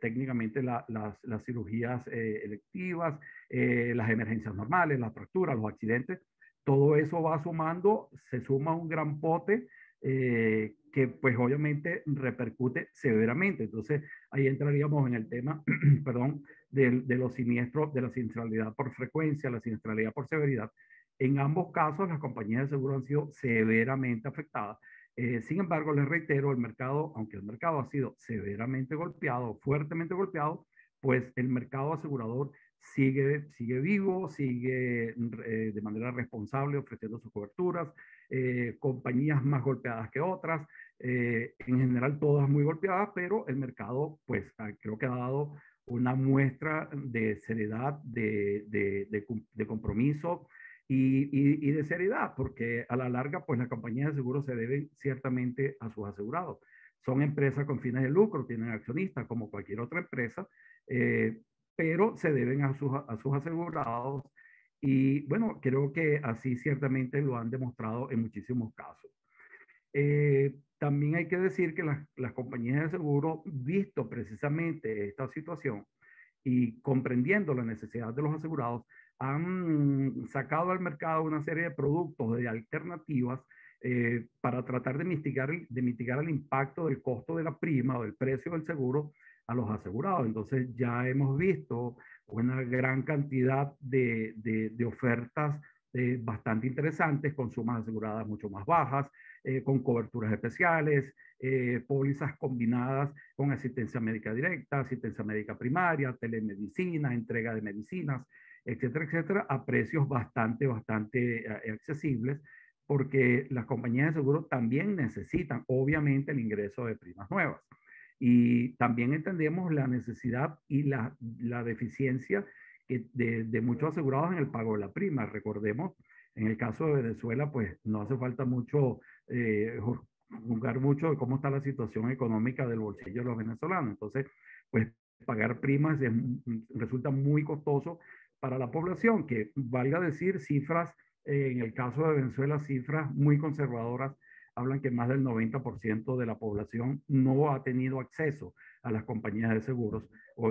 técnicamente las cirugías electivas, las emergencias normales, las fracturas, los accidentes, todo eso va sumando, se suma un gran pote que pues obviamente repercute severamente. Entonces ahí entraríamos en el tema, perdón, de los siniestros, de la siniestralidad por frecuencia, la siniestralidad por severidad. En ambos casos, las compañías de seguro han sido severamente afectadas. Sin embargo, les reitero, el mercado, aunque el mercado ha sido severamente golpeado, fuertemente golpeado, pues el mercado asegurador sigue vivo, sigue de manera responsable ofreciendo sus coberturas, compañías más golpeadas que otras, en general todas muy golpeadas, pero el mercado pues creo que ha dado una muestra de seriedad, de compromiso y de seriedad, porque a la larga, pues las compañías de seguros se deben ciertamente a sus asegurados. Son empresas con fines de lucro, tienen accionistas como cualquier otra empresa, pero se deben a sus asegurados. Y bueno, creo que así ciertamente lo han demostrado en muchísimos casos. También hay que decir que las compañías de seguro, visto precisamente esta situación y comprendiendo la necesidad de los asegurados, han sacado al mercado una serie de productos, de alternativas, para tratar de mitigar el impacto del costo de la prima o del precio del seguro a los asegurados. Entonces ya hemos visto una gran cantidad de ofertas bastante interesantes, con sumas aseguradas mucho más bajas, con coberturas especiales, pólizas combinadas con asistencia médica directa, asistencia médica primaria, telemedicina, entrega de medicinas, etcétera, etcétera, a precios bastante accesibles, porque las compañías de seguro también necesitan, obviamente, el ingreso de primas nuevas. Y también entendemos la necesidad y la deficiencia de muchos asegurados en el pago de la prima. Recordemos, en el caso de Venezuela, pues no hace falta mucho juzgar mucho de cómo está la situación económica del bolsillo de los venezolanos. Entonces, pues pagar primas resulta muy costoso para la población, que valga decir cifras, en el caso de Venezuela, cifras muy conservadoras hablan que más del 90% de la población no ha tenido acceso a las compañías de seguros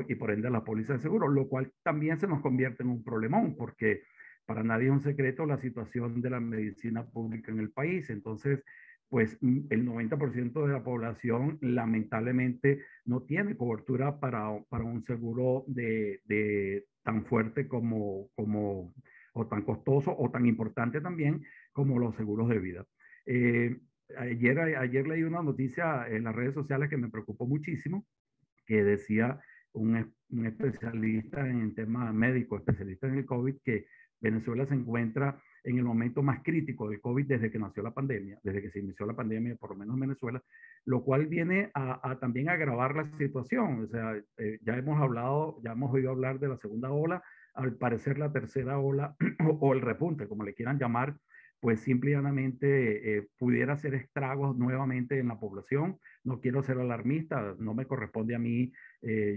y por ende a la póliza de seguro, lo cual también se nos convierte en un problemón, porque para nadie es un secreto la situación de la medicina pública en el país. Entonces, pues el 90% de la población lamentablemente no tiene cobertura para un seguro tan fuerte o tan costoso o tan importante también como los seguros de vida. Ayer leí una noticia en las redes sociales que me preocupó muchísimo, que decía un especialista en temas médicos, especialista en el COVID, que Venezuela se encuentra en el momento más crítico del COVID desde que nació la pandemia, desde que se inició la pandemia, por lo menos en Venezuela, lo cual viene a también agravar la situación. O sea, ya hemos oído hablar de la segunda ola, al parecer la tercera ola o el repunte, como le quieran llamar, pues simple y llanamente pudiera hacer estragos nuevamente en la población. No quiero ser alarmista, no me corresponde a mí,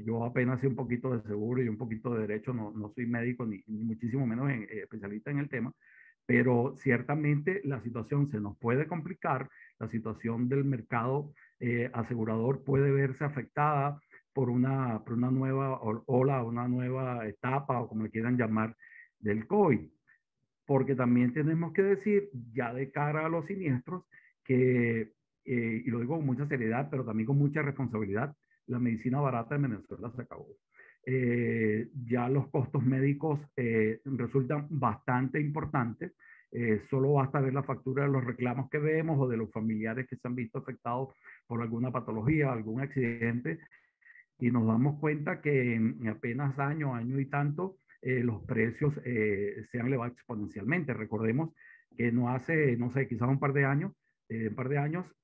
yo apenas sé un poquito de seguro y un poquito de derecho, no soy médico ni muchísimo menos especialista en el tema, pero ciertamente la situación se nos puede complicar, la situación del mercado asegurador puede verse afectada por una nueva ola, una nueva etapa o como le quieran llamar del COVID. Porque también tenemos que decir, ya de cara a los siniestros, que, y lo digo con mucha seriedad, pero también con mucha responsabilidad, la medicina barata en Venezuela se acabó. Ya los costos médicos resultan bastante importantes. Solo basta ver la factura de los reclamos que vemos o de los familiares que se han visto afectados por alguna patología, algún accidente, y nos damos cuenta que en apenas año y tanto, los precios se han elevado exponencialmente. Recordemos que no hace, no sé, quizás un par de años,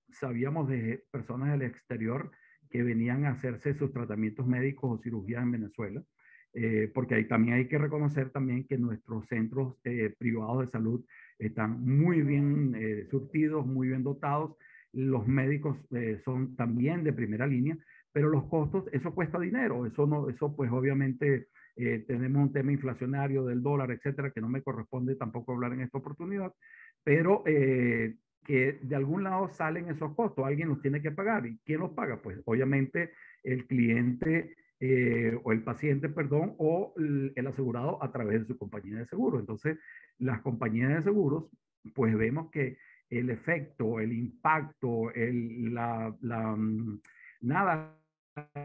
sabíamos de personas del exterior que venían a hacerse sus tratamientos médicos o cirugías en Venezuela, porque ahí también hay que reconocer también que nuestros centros privados de salud están muy bien surtidos, muy bien dotados. Los médicos son también de primera línea, pero los costos, eso cuesta dinero, eso pues obviamente tenemos un tema inflacionario del dólar, etcétera, que no me corresponde tampoco hablar en esta oportunidad, pero que de algún lado salen esos costos, alguien los tiene que pagar. ¿Y quién los paga? Pues obviamente el cliente o el paciente, perdón, o el asegurado a través de su compañía de seguro. Entonces, las compañías de seguros, pues vemos que el efecto, el impacto, nada,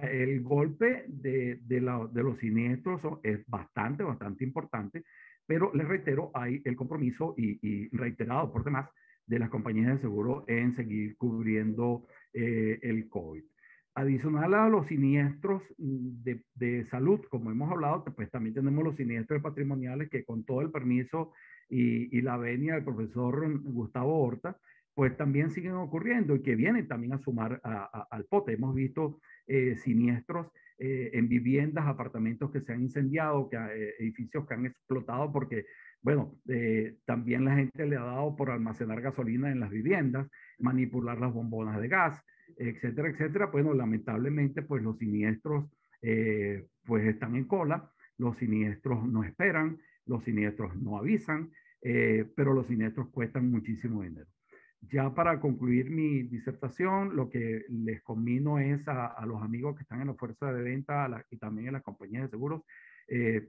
el golpe de los siniestros es bastante importante, pero les reitero, hay el compromiso y reiterado por demás de las compañías de seguro en seguir cubriendo el COVID. Adicional a los siniestros de salud, como hemos hablado, pues también tenemos los siniestros patrimoniales que con todo el permiso y la venia del profesor Gustavo Horta, pues también siguen ocurriendo y que vienen también a sumar al pote. Hemos visto siniestros en viviendas, apartamentos que se han incendiado, edificios que han explotado porque, bueno, también la gente le ha dado por almacenar gasolina en las viviendas, manipular las bombonas de gas, etcétera, etcétera. Bueno, lamentablemente, pues los siniestros pues están en cola, los siniestros no esperan, los siniestros no avisan, pero los siniestros cuestan muchísimo dinero. Ya para concluir mi disertación, lo que les conmino es a los amigos que están en la fuerza de venta y también en las compañías de seguros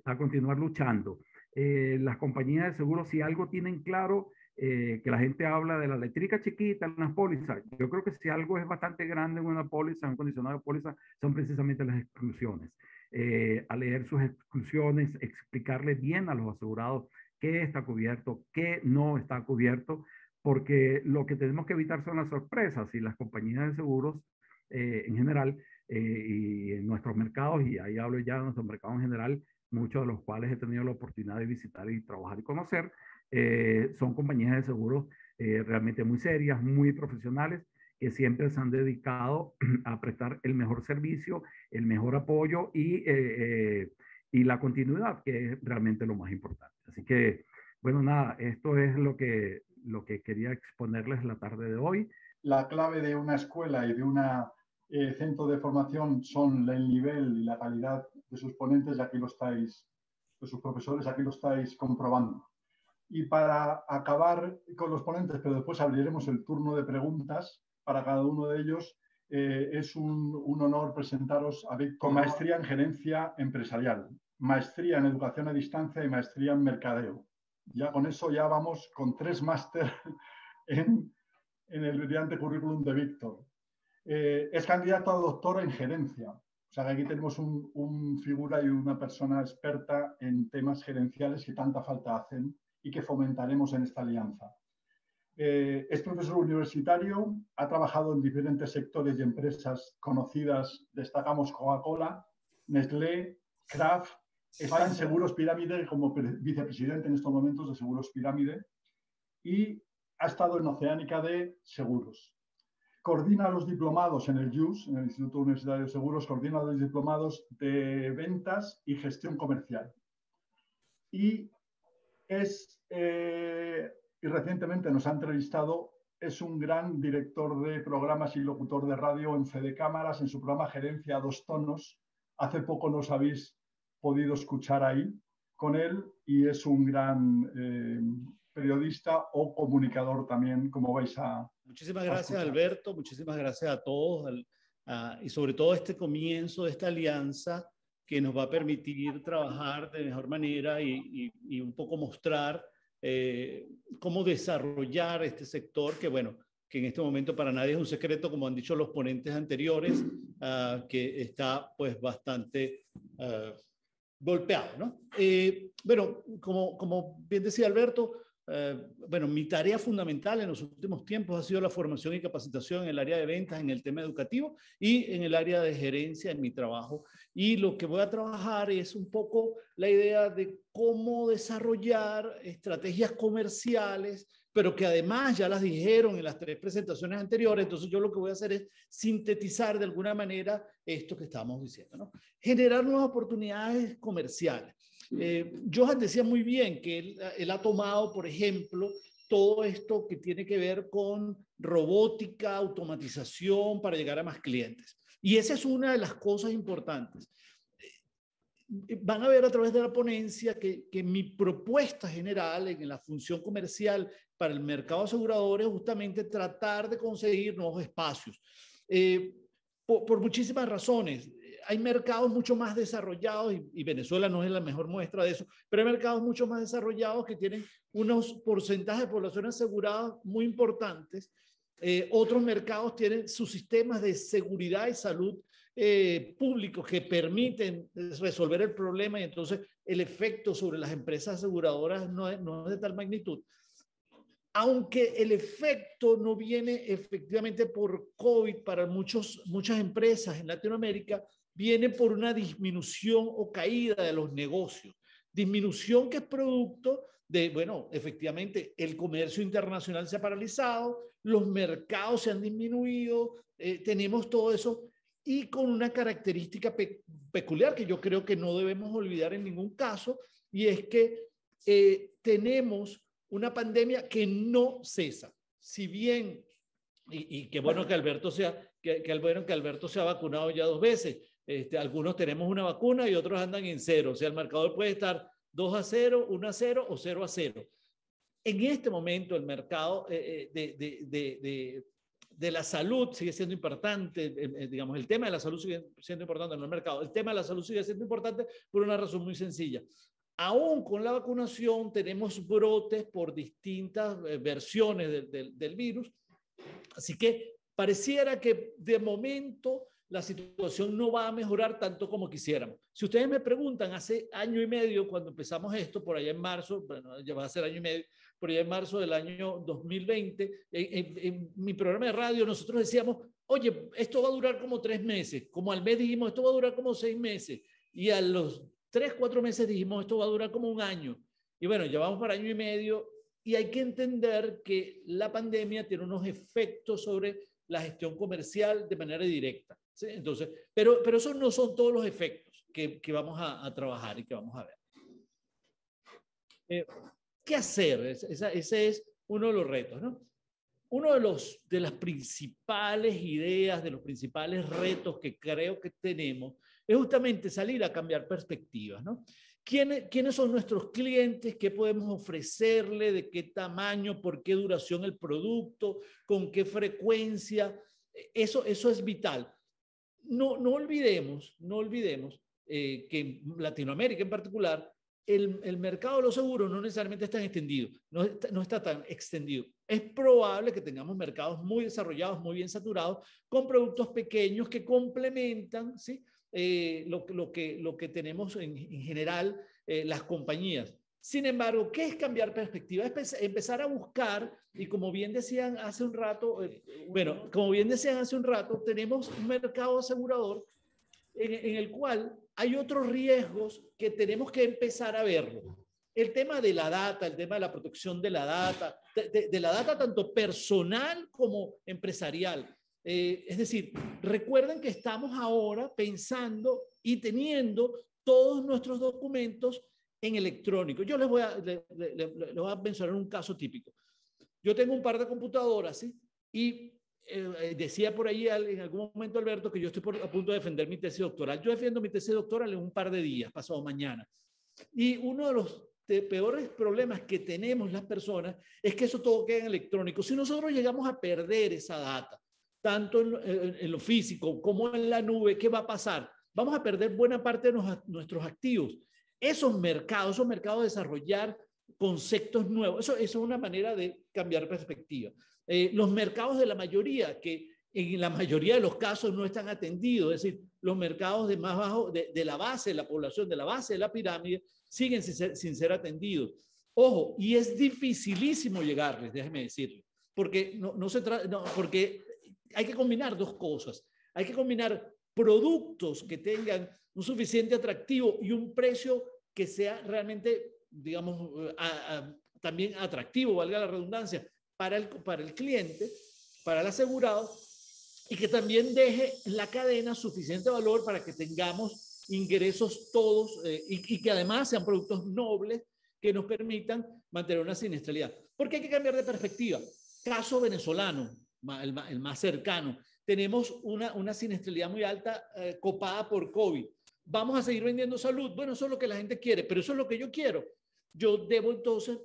a continuar luchando. Las compañías de seguros, si algo tienen claro, que la gente habla de la eléctrica chiquita en las pólizas. Yo creo que si algo es bastante grande en una póliza, en un condicionado de póliza, son precisamente las exclusiones. A leer sus exclusiones, explicarle bien a los asegurados qué está cubierto, qué no está cubierto, porque lo que tenemos que evitar son las sorpresas y las compañías de seguros en general y en nuestros mercados, y ahí hablo ya de nuestros mercados en general, muchos de los cuales he tenido la oportunidad de visitar y trabajar y conocer, son compañías de seguros realmente muy serias, muy profesionales, que siempre se han dedicado a prestar el mejor servicio, el mejor apoyo y la continuidad, que es realmente lo más importante. Así que, bueno, nada, esto es lo que quería exponerles la tarde de hoy. La clave de una escuela y de un centro de formación son el nivel y la calidad de sus ponentes, y aquí lo estáis, de sus profesores, aquí lo estáis comprobando. Y para acabar con los ponentes, pero después abriremos el turno de preguntas para cada uno de ellos, es un honor presentaros a Víctor con maestría en gerencia empresarial, maestría en educación a distancia y maestría en mercadeo. Ya con eso ya vamos con 3 máster en el brillante currículum de Víctor. Es candidato a doctor en gerencia. O sea que aquí tenemos un figura y una persona experta en temas gerenciales que tanta falta hacen y que fomentaremos en esta alianza. Es profesor universitario, ha trabajado en diferentes sectores y empresas conocidas, destacamos Coca-Cola, Nestlé, Kraft, está en Seguros Pirámide como vicepresidente en estos momentos de Seguros Pirámide y ha estado en Oceánica de Seguros. Coordina los diplomados en el IUS, en el Instituto Universitario de Seguros, coordina los diplomados de ventas y gestión comercial. Y y recientemente nos ha entrevistado, es un gran director de programas y locutor de radio en Fede Cámaras, en su programa Gerencia a 2 tonos. Hace poco nos habéis podido escuchar ahí con él y es un gran periodista o comunicador también, como vais a... Muchísimas gracias, Alberto. Muchísimas gracias a todos y sobre todo este comienzo de esta alianza que nos va a permitir trabajar de mejor manera y un poco mostrar cómo desarrollar este sector que, bueno, que en este momento para nadie es un secreto, como han dicho los ponentes anteriores, que está pues bastante golpeado, ¿no? Bueno, como bien decía Alberto, bueno, mi tarea fundamental en los últimos tiempos ha sido la formación y capacitación en el área de ventas, en el tema educativo y en el área de gerencia en mi trabajo. Y lo que voy a trabajar es un poco la idea de cómo desarrollar estrategias comerciales, pero que además ya las dijeron en las 3 presentaciones anteriores. Entonces yo lo que voy a hacer es sintetizar de alguna manera esto que estamos diciendo, ¿no? Generar nuevas oportunidades comerciales. Johan decía muy bien que él ha tomado, por ejemplo, todo esto que tiene que ver con robótica, automatización para llegar a más clientes. Y esa es una de las cosas importantes. Van a ver a través de la ponencia que mi propuesta general en la función comercial para el mercado asegurador es justamente tratar de conseguir nuevos espacios. Por muchísimas razones. Hay mercados mucho más desarrollados y Venezuela no es la mejor muestra de eso, pero hay mercados mucho más desarrollados que tienen unos porcentajes de población asegurada muy importantes. Otros mercados tienen sus sistemas de seguridad y salud públicos que permiten resolver el problema y entonces el efecto sobre las empresas aseguradoras no es de tal magnitud. Aunque el efecto no viene efectivamente por COVID para muchas empresas en Latinoamérica, viene por una disminución o caída de los negocios. Disminución que es producto de, bueno, efectivamente, el comercio internacional se ha paralizado, los mercados se han disminuido, tenemos todo eso y con una característica peculiar que yo creo que no debemos olvidar en ningún caso, y es que tenemos una pandemia que no cesa. Si bien, y qué bueno que Alberto se ha vacunado ya 2 veces, algunos tenemos una vacuna y otros andan en 0. O sea, el marcador puede estar 2-0, 1-0 o 0-0. En este momento el mercado de la salud sigue siendo importante, digamos, el tema de la salud sigue siendo importante en el mercado. El tema de la salud sigue siendo importante por una razón muy sencilla. aún con la vacunación tenemos brotes por distintas versiones del virus. Así que pareciera que de momento la situación no va a mejorar tanto como quisiéramos. Si ustedes me preguntan, hace año y medio, cuando empezamos esto, por allá en marzo, bueno, ya va a ser año y medio, por allá en marzo del año 2020, en mi programa de radio nosotros decíamos, oye, esto va a durar como 3 meses. Como al mes dijimos, esto va a durar como 6 meses. Y a los 3, 4 meses dijimos, esto va a durar como 1 año. Y bueno, ya vamos para año y medio. Y hay que entender que la pandemia tiene unos efectos sobre la gestión comercial de manera directa. ¿Sí? Entonces, pero esos no son todos los efectos que vamos a trabajar y que vamos a ver. ¿Qué hacer? Ese es uno de los retos, ¿no? Uno de las principales ideas, de los principales retos que creo que tenemos es justamente salir a cambiar perspectivas, ¿no? ¿Quiénes son nuestros clientes? ¿Qué podemos ofrecerle? ¿De qué tamaño? ¿Por qué duración el producto? ¿Con qué frecuencia? Eso es vital. No olvidemos que en Latinoamérica en particular, el mercado de los seguros no necesariamente está extendido, no está tan extendido. Es probable que tengamos mercados muy desarrollados, muy bien saturados, con productos pequeños que complementan, ¿sí? Lo que tenemos en general las compañías. Sin embargo, ¿qué es cambiar perspectiva? Es empezar a buscar, y como bien decían hace un rato, tenemos un mercado asegurador en el cual hay otros riesgos que tenemos que empezar a verlo. El tema de la data, el tema de la protección de la data, de la data tanto personal como empresarial. Es decir, recuerden que estamos ahora pensando y teniendo todos nuestros documentos en electrónico. Yo les voy a mencionar un caso típico. Yo tengo un par de computadoras, ¿sí? Y decía por ahí en algún momento Alberto que yo estoy a punto de defender mi tesis doctoral. Yo defiendo mi tesis doctoral en un par de días, pasado mañana. Y uno de los peores problemas que tenemos las personas es que eso todo queda en electrónico. Si nosotros llegamos a perder esa data, tanto en lo físico como en la nube, ¿qué va a pasar? Vamos a perder buena parte de nuestros activos. Esos mercados de desarrollar conceptos nuevos, eso es una manera de cambiar perspectiva. Los mercados de la mayoría, que en la mayoría de los casos no están atendidos, es decir, los mercados de más bajo, de la base de la población, de la base de la pirámide, siguen sin ser atendidos. Ojo, y es dificilísimo llegarles, déjeme decirle, porque porque hay que combinar dos cosas. Hay que combinar productos que tengan un suficiente atractivo y un precio que sea realmente, digamos, también atractivo, valga la redundancia, para el cliente, para el asegurado, y que también deje en la cadena suficiente valor para que tengamos ingresos todos y que además sean productos nobles que nos permitan mantener una siniestralidad. Porque hay que cambiar de perspectiva. Caso venezolano, el más cercano. Tenemos una siniestralidad muy alta copada por COVID. ¿Vamos a seguir vendiendo salud? Bueno, eso es lo que la gente quiere, pero eso es lo que yo quiero. Yo debo entonces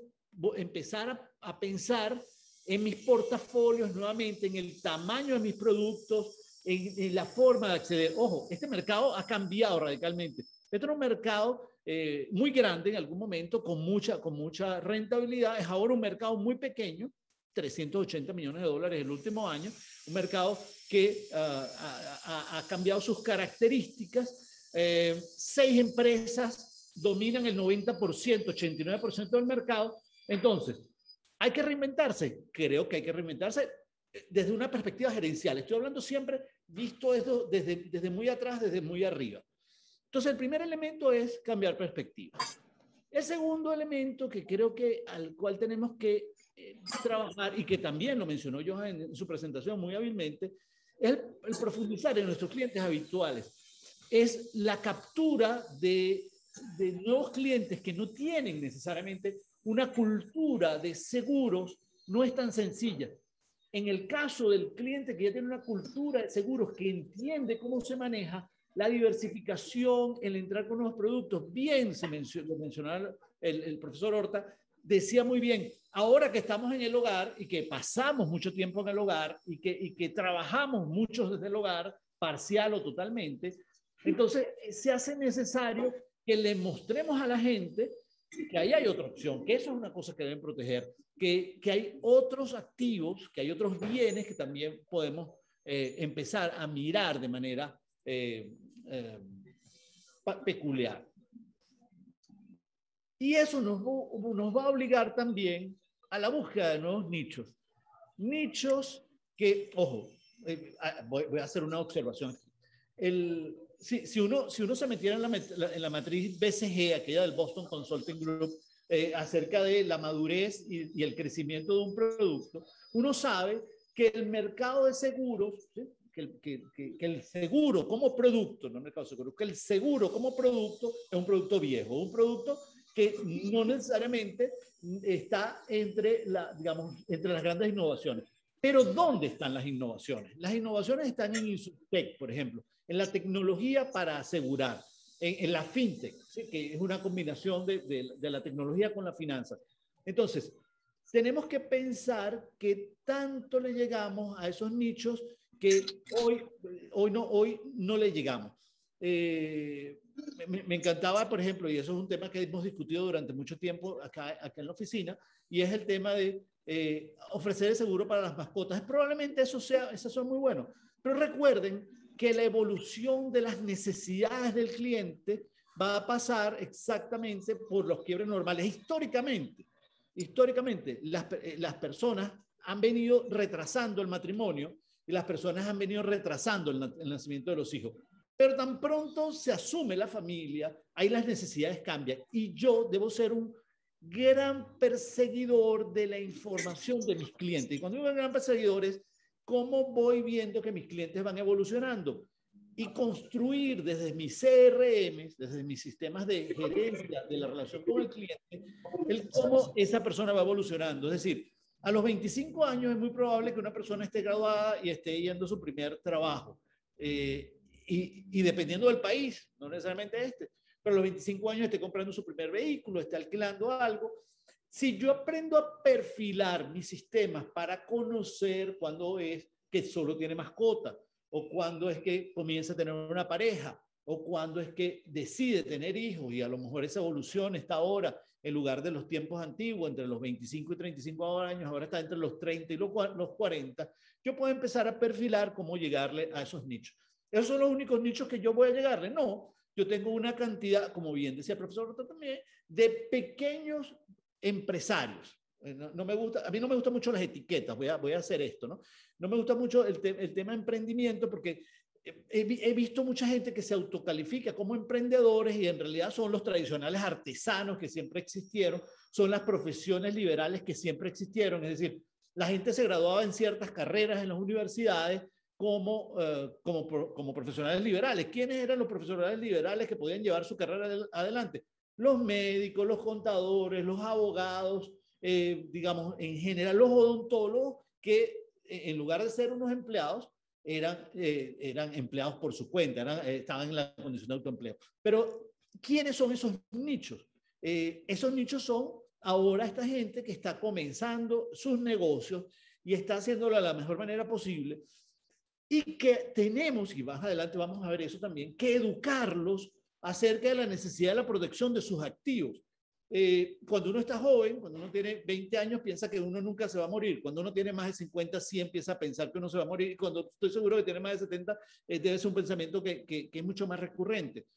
empezar a pensar en mis portafolios nuevamente, en el tamaño de mis productos, en la forma de acceder. Ojo, este mercado ha cambiado radicalmente. Este era un mercado muy grande en algún momento, con mucha rentabilidad. Es ahora un mercado muy pequeño, 380 millones de dólares el último año, un mercado que ha cambiado sus características. 6 empresas dominan el 90%, 89% del mercado. Entonces, ¿hay que reinventarse? Creo que hay que reinventarse desde una perspectiva gerencial. Estoy hablando siempre visto esto desde muy atrás, desde muy arriba. Entonces, el primer elemento es cambiar perspectiva. El segundo elemento que creo que al cual tenemos que trabajar, y que también lo mencionó Johan en su presentación muy hábilmente, es el profundizar en nuestros clientes habituales. Es la captura de nuevos clientes que no tienen necesariamente una cultura de seguros, no es tan sencilla. En el caso del cliente que ya tiene una cultura de seguros, que entiende cómo se maneja, la diversificación, el entrar con nuevos productos, bien lo mencionaba el profesor Horta, decía muy bien, ahora que estamos en el hogar y que pasamos mucho tiempo en el hogar y que trabajamos muchos desde el hogar, parcial o totalmente, entonces se hace necesario que le mostremos a la gente que ahí hay otra opción, que eso es una cosa que deben proteger, que hay otros activos, que hay otros bienes que también podemos empezar a mirar de manera peculiar. Y eso nos va a obligar también a la búsqueda de nuevos nichos. Nichos que, ojo, voy a hacer una observación. Si uno se metiera en la matriz BCG, aquella del Boston Consulting Group, acerca de la madurez y el crecimiento de un producto, uno sabe que el mercado de seguros, ¿sí? que el seguro como producto, no el mercado de seguros, que el seguro como producto es un producto viejo, un producto que no necesariamente está entre las grandes innovaciones. Pero ¿dónde están las innovaciones? Las innovaciones están en InsurTech, por ejemplo, en la tecnología para asegurar, en la fintech, ¿sí? Que es una combinación de la tecnología con la finanza. Entonces, tenemos que pensar que tanto le llegamos a esos nichos que hoy no le llegamos. Me encantaba, por ejemplo, y eso es un tema que hemos discutido durante mucho tiempo acá en la oficina, y es el tema de ofrecer el seguro para las mascotas. Probablemente eso sea muy bueno, pero recuerden que la evolución de las necesidades del cliente va a pasar exactamente por los quiebres normales. Históricamente las personas han venido retrasando el matrimonio y las personas han venido retrasando el nacimiento de los hijos. Pero tan pronto se asume la familia, ahí las necesidades cambian. Y yo debo ser un gran perseguidor de la información de mis clientes. Y cuando digo gran perseguidor es cómo voy viendo que mis clientes van evolucionando. Y construir desde mis CRM, desde mis sistemas de gerencia de la relación con el cliente, el cómo esa persona va evolucionando. Es decir, a los 25 años es muy probable que una persona esté graduada y esté yendo a su primer trabajo. Y dependiendo del país, no necesariamente pero a los 25 años esté comprando su primer vehículo, esté alquilando algo. Si yo aprendo a perfilar mis sistemas para conocer cuándo es que solo tiene mascota, o cuándo es que comienza a tener una pareja, o cuándo es que decide tener hijos, y a lo mejor esa evolución está ahora, en lugar de los tiempos antiguos, entre los 25 y 35 años, ahora está entre los 30 y los 40, yo puedo empezar a perfilar cómo llegarle a esos nichos. ¿Esos son los únicos nichos que yo voy a llegarle? No, yo tengo una cantidad, como bien decía el profesor Rota también, de pequeños empresarios. No me gusta, a mí no me gustan mucho las etiquetas, voy a hacer esto, ¿no? No me gusta mucho el tema de emprendimiento porque he visto mucha gente que se autocalifica como emprendedores y en realidad son los tradicionales artesanos que siempre existieron, son las profesiones liberales que siempre existieron, es decir, la gente se graduaba en ciertas carreras en las universidades como profesionales liberales. ¿Quiénes eran los profesionales liberales que podían llevar su carrera adelante? Los médicos, los contadores, los abogados, digamos, en general los odontólogos que en lugar de ser unos empleados, eran empleados por su cuenta, estaban en la condición de autoempleo. Pero, ¿quiénes son esos nichos? Esos nichos son ahora esta gente que está comenzando sus negocios y está haciéndolo de la mejor manera posible y que tenemos, y más adelante vamos a ver eso también, que educarlos acerca de la necesidad de la protección de sus activos. Cuando uno está joven, cuando uno tiene 20 años, piensa que uno nunca se va a morir. Cuando uno tiene más de 50, sí empieza a pensar que uno se va a morir. Y cuando estoy seguro que tiene más de 70, debe ser un pensamiento que es mucho más recurrente.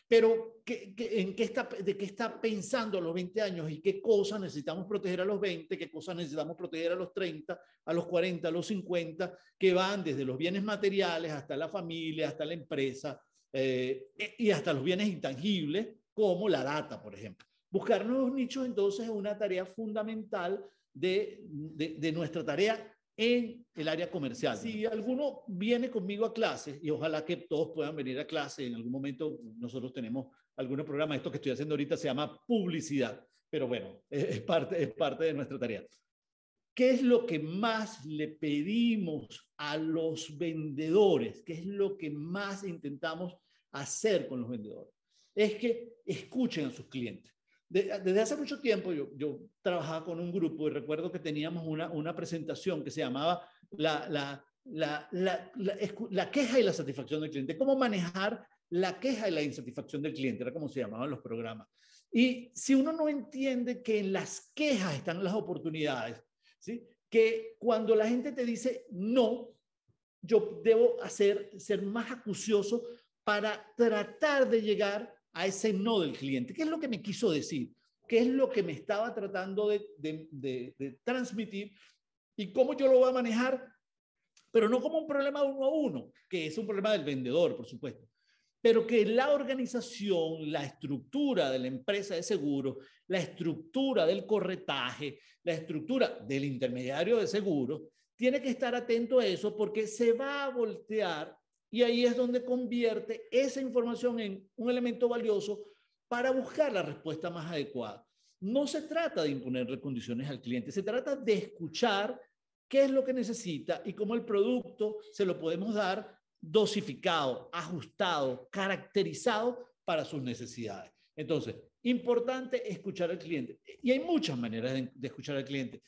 Pero, ¿de qué está pensando a los 20 años y qué cosas necesitamos proteger a los 20, qué cosas necesitamos proteger a los 30, a los 40, a los 50, que van desde los bienes materiales hasta la familia, hasta la empresa y hasta los bienes intangibles, como la data, por ejemplo? Buscar nuevos nichos, entonces, es una tarea fundamental de nuestra tarea en el área comercial. Si alguno viene conmigo a clases, y ojalá que todos puedan venir a clase, en algún momento nosotros tenemos algunos programas, esto que estoy haciendo ahorita se llama publicidad, pero bueno, es parte de nuestra tarea. ¿Qué es lo que más le pedimos a los vendedores? ¿Qué es lo que más intentamos hacer con los vendedores? Es que escuchen a sus clientes. Desde hace mucho tiempo yo trabajaba con un grupo y recuerdo que teníamos una presentación que se llamaba la queja y la satisfacción del cliente. Cómo manejar la queja y la insatisfacción del cliente, era como se llamaban los programas. Y si uno no entiende que en las quejas están las oportunidades, ¿sí? Que cuando la gente te dice no, yo debo ser más acucioso para tratar de llegar a ese no del cliente. ¿Qué es lo que me quiso decir? ¿Qué es lo que me estaba tratando de transmitir? ¿Y cómo yo lo voy a manejar? Pero no como un problema uno a uno, que es un problema del vendedor, por supuesto, pero que la organización, la estructura de la empresa de seguro, la estructura del corretaje, la estructura del intermediario de seguro, tiene que estar atento a eso porque se va a voltear y ahí es donde convierte esa información en un elemento valioso para buscar la respuesta más adecuada. No se trata de imponerle condiciones al cliente, se trata de escuchar qué es lo que necesita y cómo el producto se lo podemos dar dosificado, ajustado, caracterizado para sus necesidades. Entonces, importante escuchar al cliente. Y hay muchas maneras de escuchar al cliente.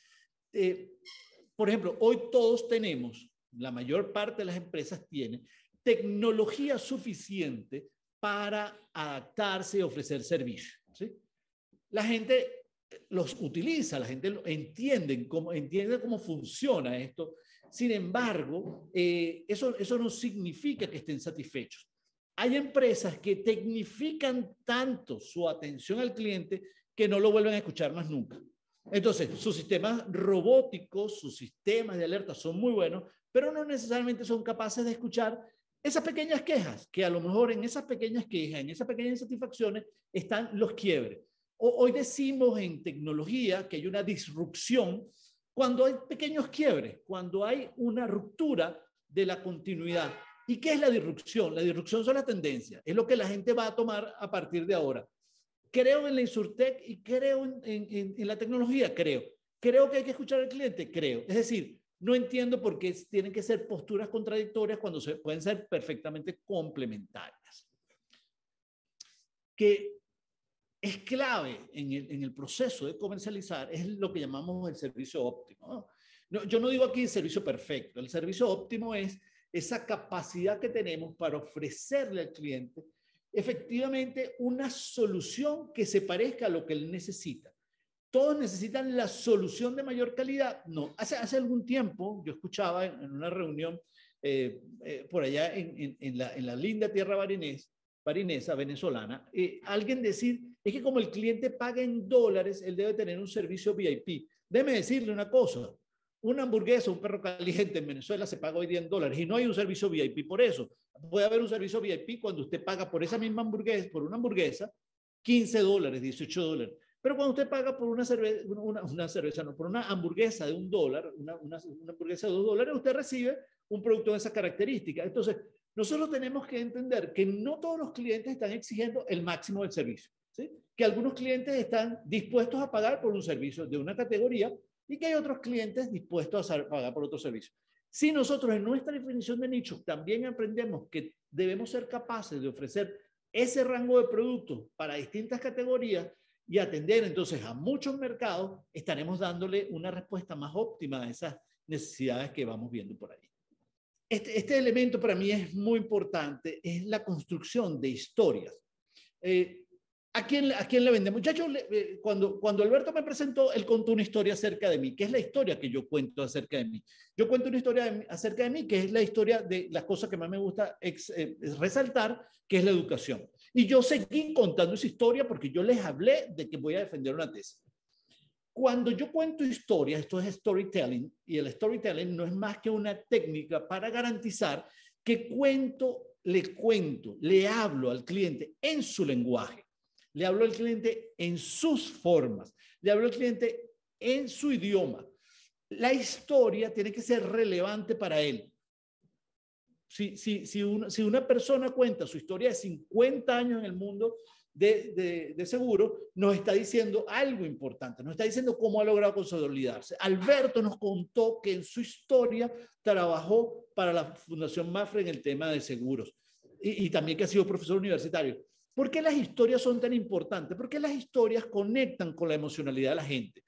Por ejemplo, hoy todos tenemos, la mayor parte de las empresas tienen tecnología suficiente para adaptarse y ofrecer servicios, ¿sí? La gente los utiliza, la gente entiende cómo funciona esto. Sin embargo, eso no significa que estén satisfechos. Hay empresas que tecnifican tanto su atención al cliente que no lo vuelven a escuchar más nunca. Entonces, sus sistemas robóticos, sus sistemas de alerta son muy buenos, pero no necesariamente son capaces de escuchar esas pequeñas quejas, que a lo mejor en esas pequeñas quejas, en esas pequeñas insatisfacciones, están los quiebres. Hoy decimos en tecnología que hay una disrupción cuando hay pequeños quiebres, cuando hay una ruptura de la continuidad. ¿Y qué es la disrupción? La disrupción son las tendencias, es lo que la gente va a tomar a partir de ahora. Creo en la Insurtech y creo en la tecnología, creo. Creo que hay que escuchar al cliente, creo. Es decir, no entiendo por qué tienen que ser posturas contradictorias cuando pueden ser perfectamente complementarias. Que es clave en el proceso de comercializar es lo que llamamos el servicio óptimo, ¿no? Yo no digo aquí el servicio perfecto. El servicio óptimo es esa capacidad que tenemos para ofrecerle al cliente efectivamente una solución que se parezca a lo que él necesita. ¿Todos necesitan la solución de mayor calidad? No. Hace algún tiempo yo escuchaba en una reunión por allá en la linda tierra barinesa, venezolana, alguien decir, es que como el cliente paga en dólares, él debe tener un servicio VIP. Déjeme decirle una cosa, una hamburguesa, un perro caliente en Venezuela se paga hoy día en dólares y no hay un servicio VIP por eso. Puede haber un servicio VIP cuando usted paga por esa misma hamburguesa, por una hamburguesa, $15, $18. Pero cuando usted paga por una cerveza, no, por una hamburguesa de $1, una hamburguesa de $2, usted recibe un producto de esa característica. Entonces, nosotros tenemos que entender que no todos los clientes están exigiendo el máximo del servicio, ¿sí? Que algunos clientes están dispuestos a pagar por un servicio de una categoría y que hay otros clientes dispuestos a pagar por otro servicio. Si nosotros en nuestra definición de nicho también aprendemos que debemos ser capaces de ofrecer ese rango de productos para distintas categorías y atender entonces a muchos mercados, estaremos dándole una respuesta más óptima a esas necesidades que vamos viendo por ahí. Este elemento para mí es muy importante, es la construcción de historias. ¿A quién le vendemos? Ya cuando Alberto me presentó, él contó una historia acerca de mí, que es la historia que yo cuento acerca de mí. Yo cuento una historia acerca de mí, que es la historia de las cosas que más me gusta resaltar, que es la educación. Y yo seguí contando esa historia porque yo les hablé de que voy a defender una tesis. Cuando yo cuento historias, esto es storytelling, y el storytelling no es más que una técnica para garantizar que le hablo al cliente en su lenguaje, le hablo al cliente en sus formas, le hablo al cliente en su idioma. La historia tiene que ser relevante para él. Si una persona cuenta su historia de 50 años en el mundo de seguro, nos está diciendo algo importante, nos está diciendo cómo ha logrado consolidarse. Alberto nos contó que en su historia trabajó para la Fundación Mapfre en el tema de seguros y también que ha sido profesor universitario. ¿Por qué las historias son tan importantes? Porque las historias conectan con la emocionalidad de la gente.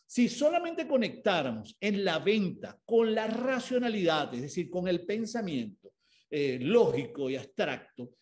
Si solamente conectáramos en la venta con la racionalidad, es decir, con el pensamiento lógico y abstracto,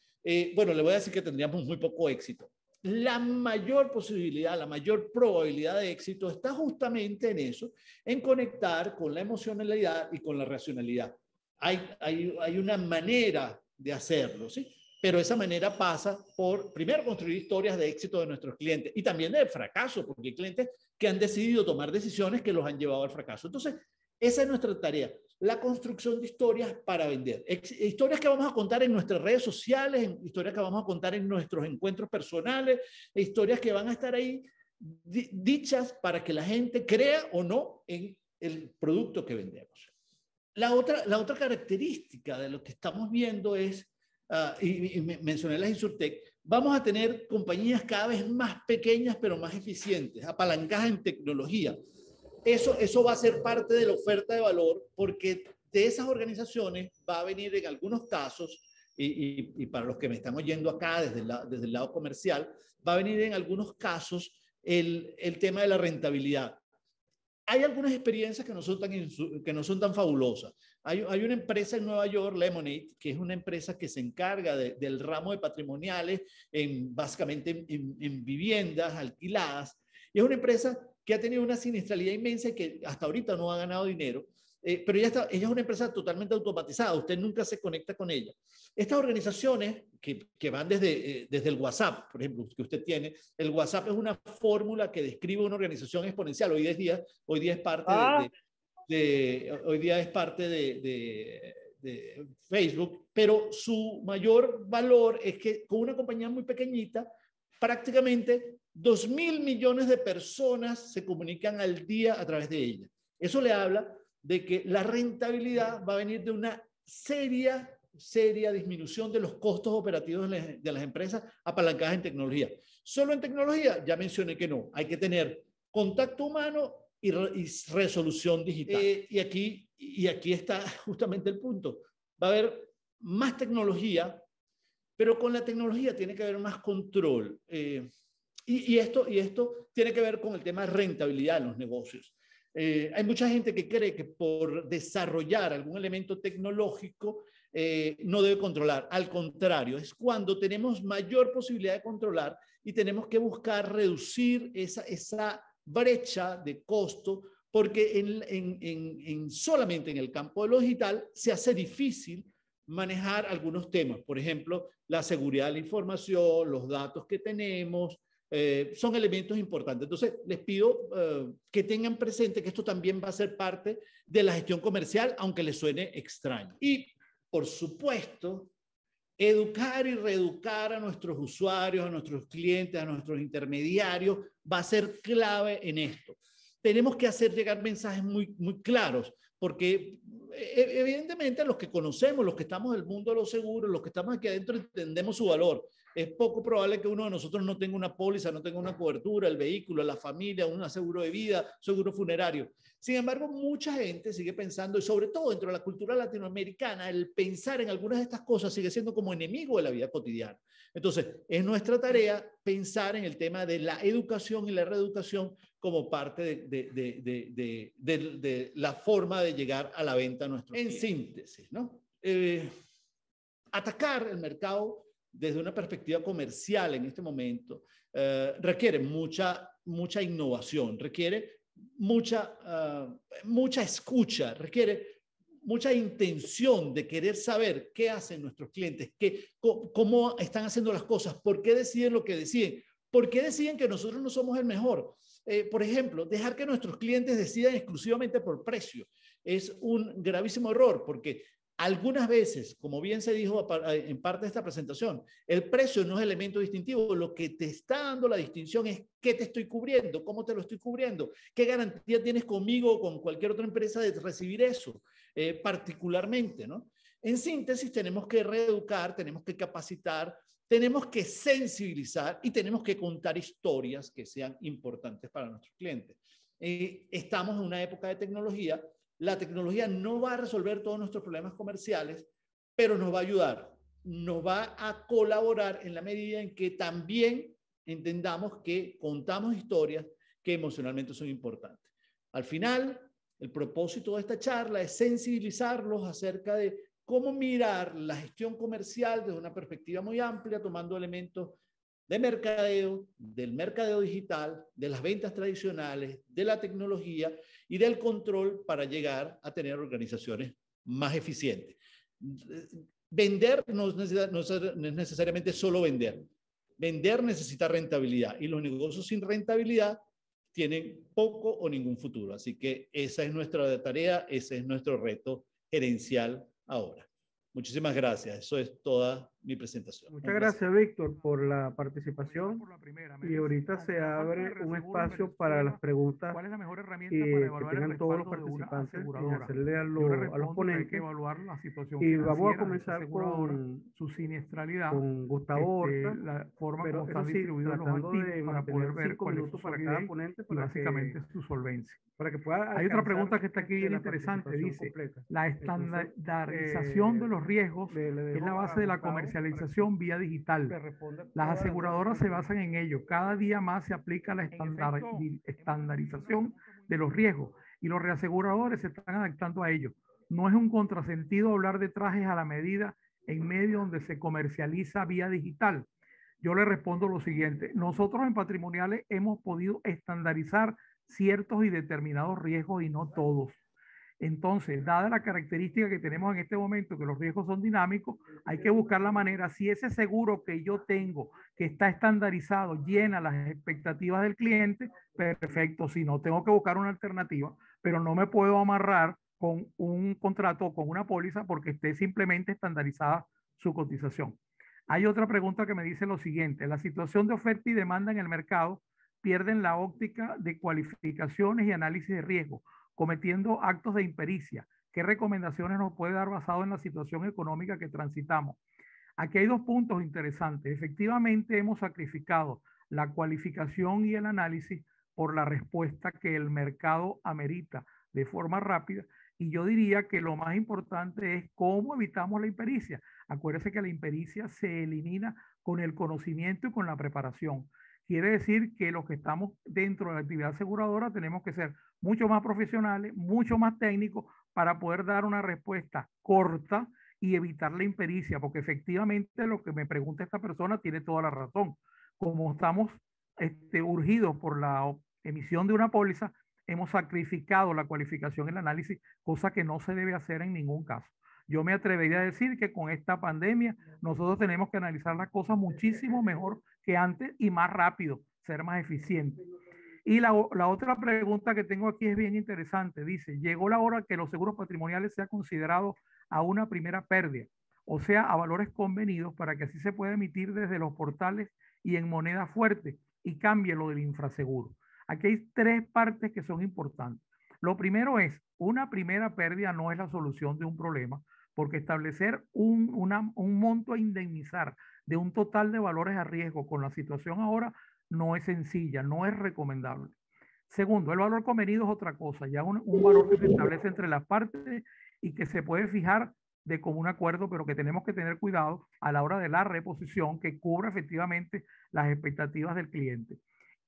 bueno, le voy a decir que tendríamos muy poco éxito. la mayor posibilidad, la mayor probabilidad de éxito está justamente en eso, en conectar con la emocionalidad y con la racionalidad. Hay una manera de hacerlo, ¿sí? Pero esa manera pasa por, primero, construir historias de éxito de nuestros clientes y también de fracaso, porque hay clientes que han decidido tomar decisiones que los han llevado al fracaso. Entonces, esa es nuestra tarea, la construcción de historias para vender. Historias que vamos a contar en nuestras redes sociales, historias que vamos a contar en nuestros encuentros personales, historias que van a estar ahí dichas para que la gente crea o no en el producto que vendemos. La otra característica de lo que estamos viendo es, y mencioné las Insurtech, vamos a tener compañías cada vez más pequeñas pero más eficientes, apalancadas en tecnología. Eso va a ser parte de la oferta de valor, porque de esas organizaciones va a venir en algunos casos, y para los que me están oyendo acá desde el lado comercial, va a venir en algunos casos el tema de la rentabilidad. Hay algunas experiencias que no son tan fabulosas. Hay una empresa en Nueva York, Lemonade, que es una empresa que se encarga del ramo de patrimoniales, básicamente en viviendas alquiladas. Y es una empresa que ha tenido una siniestralidad inmensa y que hasta ahorita no ha ganado dinero, pero ella es una empresa totalmente automatizada, usted nunca se conecta con ella. Estas organizaciones que van desde el WhatsApp, por ejemplo, que usted tiene, el WhatsApp es una fórmula que describe una organización exponencial. Hoy día es parte de Facebook, pero su mayor valor es que con una compañía muy pequeñita, prácticamente 2.000 millones de personas se comunican al día a través de ella. Eso le habla de que la rentabilidad va a venir de una seria disminución de los costos operativos de las empresas apalancadas en tecnología. Solo en tecnología, ya mencioné que no. Hay que tener contacto humano y resolución digital. Y aquí está justamente el punto. Va a haber más tecnología, pero con la tecnología tiene que haber más control. Y esto tiene que ver con el tema de rentabilidad en los negocios. Hay mucha gente que cree que por desarrollar algún elemento tecnológico no debe controlar. Al contrario, es cuando tenemos mayor posibilidad de controlar y tenemos que buscar reducir esa brecha de costo, porque solamente en el campo de lo digital se hace difícil manejar algunos temas. Por ejemplo, la seguridad de la información, los datos que tenemos, son elementos importantes. Entonces, les pido que tengan presente que esto también va a ser parte de la gestión comercial, aunque les suene extraño. Y, por supuesto, educar y reeducar a nuestros usuarios, a nuestros clientes, a nuestros intermediarios, va a ser clave en esto. Tenemos que hacer llegar mensajes muy, muy claros, porque evidentemente los que conocemos, los que estamos en el mundo de los seguros, los que estamos aquí adentro, entendemos su valor. Es poco probable que uno de nosotros no tenga una póliza, no tenga una cobertura, el vehículo, la familia, un seguro de vida, seguro funerario. Sin embargo, mucha gente sigue pensando, y sobre todo dentro de la cultura latinoamericana, el pensar en algunas de estas cosas sigue siendo como enemigo de la vida cotidiana. Entonces, es nuestra tarea pensar en el tema de la educación y la reeducación como parte de la forma de llegar a la venta a nuestros clientes. En síntesis, ¿no? Atacar el mercado desde una perspectiva comercial en este momento requiere mucha innovación, requiere mucha escucha, requiere mucha intención de querer saber qué hacen nuestros clientes, cómo están haciendo las cosas, por qué deciden lo que deciden, por qué deciden que nosotros no somos el mejor. Por ejemplo, dejar que nuestros clientes decidan exclusivamente por precio es un gravísimo error, porque algunas veces, como bien se dijo en parte de esta presentación, el precio no es elemento distintivo. Lo que te está dando la distinción es qué te estoy cubriendo, cómo te lo estoy cubriendo, qué garantía tienes conmigo o con cualquier otra empresa de recibir eso, particularmente, ¿no? En síntesis, tenemos que reeducar, tenemos que capacitar, tenemos que sensibilizar y tenemos que contar historias que sean importantes para nuestros clientes. Estamos en una época de tecnología. La tecnología no va a resolver todos nuestros problemas comerciales, pero nos va a ayudar, nos va a colaborar en la medida en que también entendamos que contamos historias que emocionalmente son importantes. Al final, el propósito de esta charla es sensibilizarlos acerca de cómo mirar la gestión comercial desde una perspectiva muy amplia, tomando elementos de mercadeo, del mercadeo digital, de las ventas tradicionales, de la tecnología y del control para llegar a tener organizaciones más eficientes. Vender no es necesariamente solo vender. Vender necesita rentabilidad y los negocios sin rentabilidad tienen poco o ningún futuro. Así que esa es nuestra tarea, ese es nuestro reto gerencial ahora. Muchísimas gracias. Eso es toda mi presentación. Muchas gracias, Víctor, por la participación. Y ahorita se abre un espacio para las preguntas que tengan todos los participantes en hacerle a los ponentes. Y vamos a comenzar con su siniestralidad, con Gustavo Horta, la forma pero como están sí, distribuidos los tratando activos de para poder ver 5 cuál es su minutos para solidez cada ponente, y básicamente su solvencia. para que pueda Hay otra alcanzar, pregunta que está aquí bien la interesante, participación dice, completa. la Entonces, estandarización de los riesgos le es dejo la a base de la Gustavo comercialización vía que digital. responda Las todas aseguradoras se basan en ello. Cada día más se aplica la estandarización de los riesgos y los reaseguradores se están adaptando a ello. No es un contrasentido hablar de trajes a la medida en medio donde se comercializa vía digital. Yo le respondo lo siguiente. Nosotros en Patrimoniales hemos podido estandarizar ciertos y determinados riesgos y no todos. Entonces, dada la característica que tenemos en este momento, que los riesgos son dinámicos, hay que buscar la manera, si ese seguro que yo tengo, que está estandarizado, llena las expectativas del cliente, perfecto. Si no, tengo que buscar una alternativa, pero no me puedo amarrar con un contrato o con una póliza porque esté simplemente estandarizada su cotización. Hay otra pregunta que me dice lo siguiente: la situación de oferta y demanda en el mercado pierden la óptica de cualificaciones y análisis de riesgo, cometiendo actos de impericia. ¿Qué recomendaciones nos puede dar basado en la situación económica que transitamos? Aquí hay dos puntos interesantes. Efectivamente, hemos sacrificado la cualificación y el análisis por la respuesta que el mercado amerita de forma rápida. Y yo diría que lo más importante es cómo evitamos la impericia. Acuérdese que la impericia se elimina con el conocimiento y con la preparación. Quiere decir que los que estamos dentro de la actividad aseguradora tenemos que ser mucho más profesionales, mucho más técnicos para poder dar una respuesta corta y evitar la impericia, porque efectivamente lo que me pregunta esta persona tiene toda la razón. Como estamos urgidos por la emisión de una póliza, hemos sacrificado la cualificación y el análisis, cosa que no se debe hacer en ningún caso. Yo me atrevería a decir que con esta pandemia nosotros tenemos que analizar las cosas muchísimo mejor que antes y más rápido, ser más eficientes. Y la otra pregunta que tengo aquí es bien interesante. Dice, llegó la hora que los seguros patrimoniales sean considerados a una primera pérdida, o sea, a valores convenidos para que así se pueda emitir desde los portales y en moneda fuerte y cambie lo del infraseguro. Aquí hay tres partes que son importantes. Lo primero es, una primera pérdida no es la solución de un problema, porque establecer un monto a indemnizar de un total de valores a riesgo con la situación ahora no es sencilla, no es recomendable. Segundo, el valor convenido es otra cosa, ya un valor que se establece entre las partes y que se puede fijar de común acuerdo, pero que tenemos que tener cuidado a la hora de la reposición que cubra efectivamente las expectativas del cliente.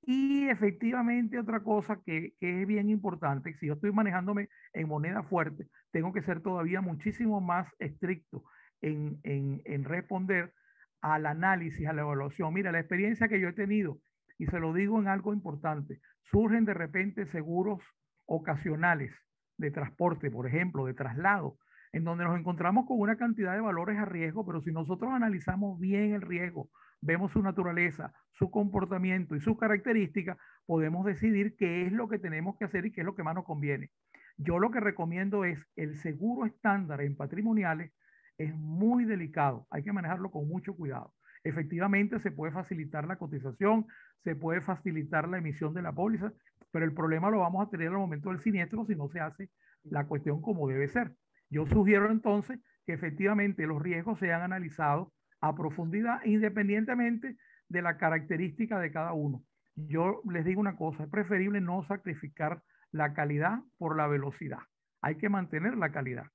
Y efectivamente otra cosa que es bien importante, si yo estoy manejándome en moneda fuerte, tengo que ser todavía muchísimo más estricto en responder al análisis, a la evaluación. Mira, la experiencia que yo he tenido, y se lo digo en algo importante, surgen de repente seguros ocasionales de transporte, por ejemplo, de traslado, en donde nos encontramos con una cantidad de valores a riesgo, pero si nosotros analizamos bien el riesgo, vemos su naturaleza, su comportamiento y sus características, podemos decidir qué es lo que tenemos que hacer y qué es lo que más nos conviene. Yo lo que recomiendo es el seguro estándar en patrimoniales. Es muy delicado, hay que manejarlo con mucho cuidado. Efectivamente, se puede facilitar la cotización, se puede facilitar la emisión de la póliza, pero el problema lo vamos a tener al momento del siniestro si no se hace la cuestión como debe ser. Yo sugiero entonces que efectivamente los riesgos sean analizados a profundidad, independientemente de la característica de cada uno. Yo les digo una cosa, es preferible no sacrificar la calidad por la velocidad. Hay que mantener la calidad.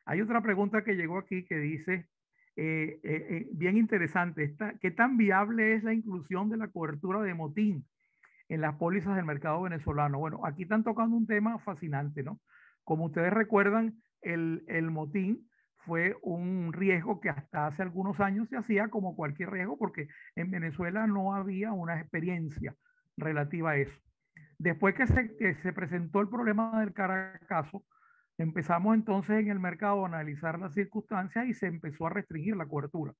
Hay otra pregunta que llegó aquí que dice, bien interesante, ¿qué tan viable es la inclusión de la cobertura de motín en las pólizas del mercado venezolano? Bueno, aquí están tocando un tema fascinante, ¿no? Como ustedes recuerdan, el motín fue un riesgo que hasta hace algunos años se hacía como cualquier riesgo, porque en Venezuela no había una experiencia relativa a eso. Después que se presentó el problema del Caracazo, empezamos entonces en el mercado a analizar las circunstancias y se empezó a restringir la cobertura.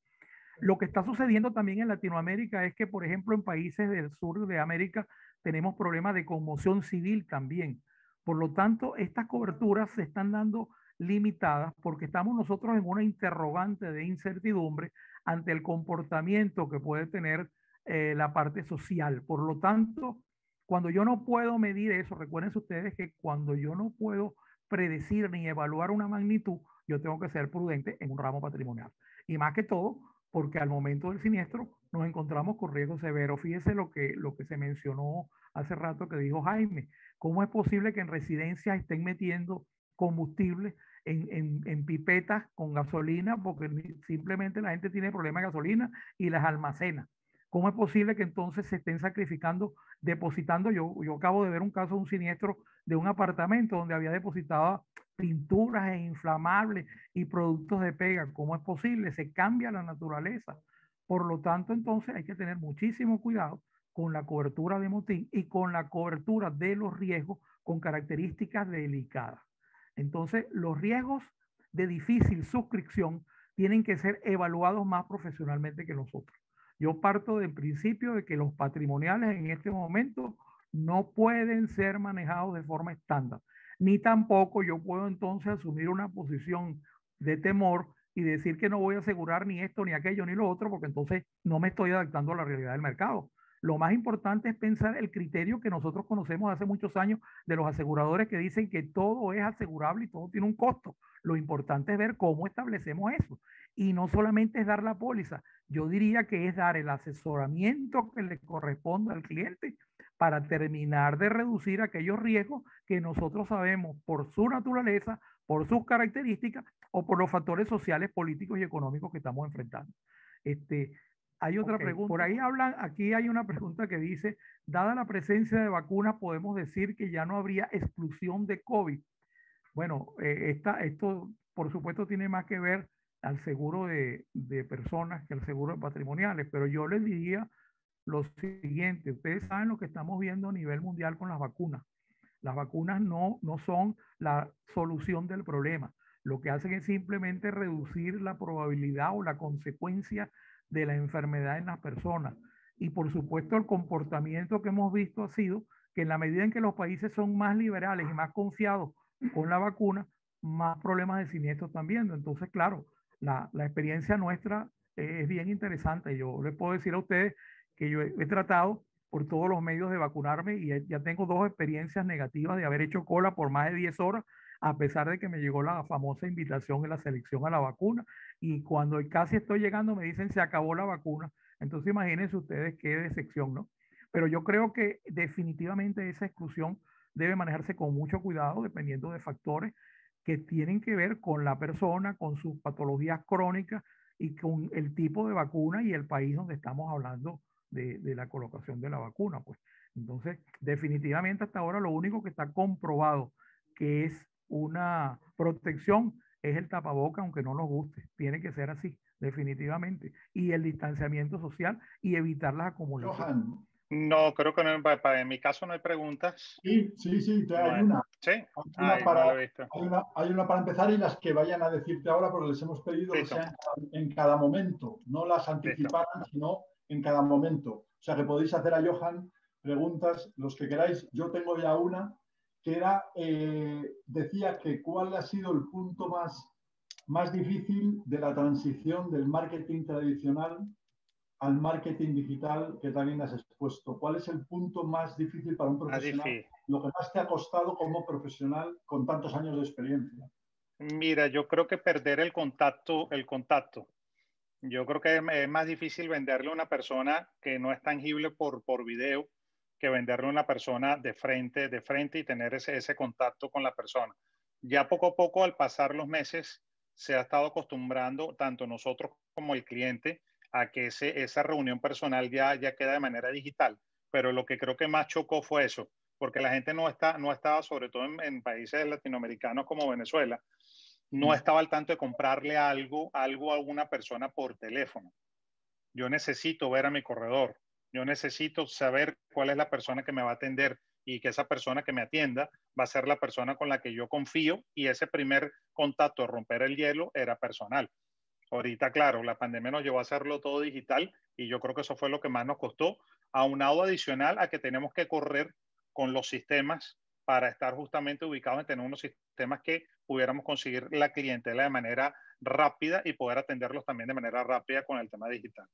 Lo que está sucediendo también en Latinoamérica es que, por ejemplo, en países del sur de América tenemos problemas de conmoción civil también. Por lo tanto, estas coberturas se están dando limitadas porque estamos nosotros en una interrogante de incertidumbre ante el comportamiento que puede tener la parte social. Por lo tanto, cuando yo no puedo medir eso, recuerden ustedes que cuando yo no puedo predecir ni evaluar una magnitud, yo tengo que ser prudente en un ramo patrimonial. Y más que todo, porque al momento del siniestro nos encontramos con riesgo severo. Fíjese lo que se mencionó hace rato que dijo Jaime. ¿Cómo es posible que en residencias estén metiendo combustible en pipetas con gasolina? Porque simplemente la gente tiene problemas de gasolina y las almacena. ¿Cómo es posible que entonces se estén sacrificando, depositando? Yo acabo de ver un caso de un siniestro de un apartamento donde había depositado pinturas e inflamables y productos de pega. ¿Cómo es posible? Se cambia la naturaleza. Por lo tanto, entonces hay que tener muchísimo cuidado con la cobertura de motín y con la cobertura de los riesgos con características delicadas. Entonces, los riesgos de difícil suscripción tienen que ser evaluados más profesionalmente que nosotros. Yo parto del principio de que los patrimoniales en este momento no pueden ser manejados de forma estándar, ni tampoco yo puedo entonces asumir una posición de temor y decir que no voy a asegurar ni esto, ni aquello, ni lo otro, porque entonces no me estoy adaptando a la realidad del mercado. Lo más importante es pensar el criterio que nosotros conocemos hace muchos años de los aseguradores que dicen que todo es asegurable y todo tiene un costo. Lo importante es ver cómo establecemos eso. Y no solamente es dar la póliza, yo diría que es dar el asesoramiento que le corresponde al cliente para terminar de reducir aquellos riesgos que nosotros sabemos por su naturaleza, por sus características o por los factores sociales, políticos y económicos que estamos enfrentando. Hay otra pregunta. Por ahí hablan, aquí hay una pregunta que dice, dada la presencia de vacunas, podemos decir que ya no habría exclusión de COVID. Bueno, esto por supuesto tiene más que ver al seguro de personas que al seguro de patrimoniales, pero yo les diría lo siguiente, ustedes saben lo que estamos viendo a nivel mundial con las vacunas. Las vacunas no son la solución del problema. Lo que hacen es simplemente reducir la probabilidad o la consecuencia de la enfermedad en las personas. Y por supuesto el comportamiento que hemos visto ha sido que en la medida en que los países son más liberales y más confiados con la vacuna, más problemas de siniestro están viendo. Entonces, claro, la experiencia nuestra es bien interesante. Yo les puedo decir a ustedes que yo he tratado por todos los medios de vacunarme y ya tengo 2 experiencias negativas de haber hecho cola por más de 10 horas, a pesar de que me llegó la famosa invitación en la selección a la vacuna. Y cuando casi estoy llegando me dicen se acabó la vacuna. Entonces imagínense ustedes qué decepción, ¿no? Pero yo creo que definitivamente esa exclusión debe manejarse con mucho cuidado, dependiendo de factores que tienen que ver con la persona, con sus patologías crónicas y con el tipo de vacuna y el país donde estamos hablando de la colocación de la vacuna, pues. Entonces, definitivamente hasta ahora lo único que está comprobado que es una protección es el tapaboca, aunque no nos guste. Tiene que ser así, definitivamente. Y el distanciamiento social y evitar las acumulaciones. Johan. No, creo que no, en mi caso no hay preguntas. Sí, hay una. ¿Sí? Hay una para empezar y las que vayan a decirte ahora porque les hemos pedido que sean en cada momento, no las anticiparan, sino en cada momento. O sea que podéis hacer a Johan preguntas, los que queráis. Yo tengo ya una que era, decía que cuál ha sido el punto más difícil de la transición del marketing tradicional al marketing digital que también has expuesto. ¿Cuál es el punto más difícil para un profesional? Lo que más te ha costado como profesional con tantos años de experiencia. Mira, yo creo que perder el contacto. Yo creo que es más difícil venderle a una persona que no es tangible por video que venderle a una persona de frente y tener ese contacto con la persona. Ya poco a poco, al pasar los meses, se ha estado acostumbrando tanto nosotros como el cliente a que esa reunión personal ya queda de manera digital. Pero lo que creo que más chocó fue eso, porque la gente no estaba, sobre todo en países latinoamericanos como Venezuela, no estaba al tanto de comprarle algo a alguna persona por teléfono. Yo necesito ver a mi corredor. Yo necesito saber cuál es la persona que me va a atender y que esa persona que me atienda va a ser la persona con la que yo confío, y ese primer contacto, romper el hielo, era personal. Ahorita, claro, la pandemia nos llevó a hacerlo todo digital y yo creo que eso fue lo que más nos costó, aunado adicional a que tenemos que correr con los sistemas para estar justamente ubicados en tener unos sistemas que pudiéramos conseguir la clientela de manera rápida y poder atenderlos también de manera rápida con el tema digital.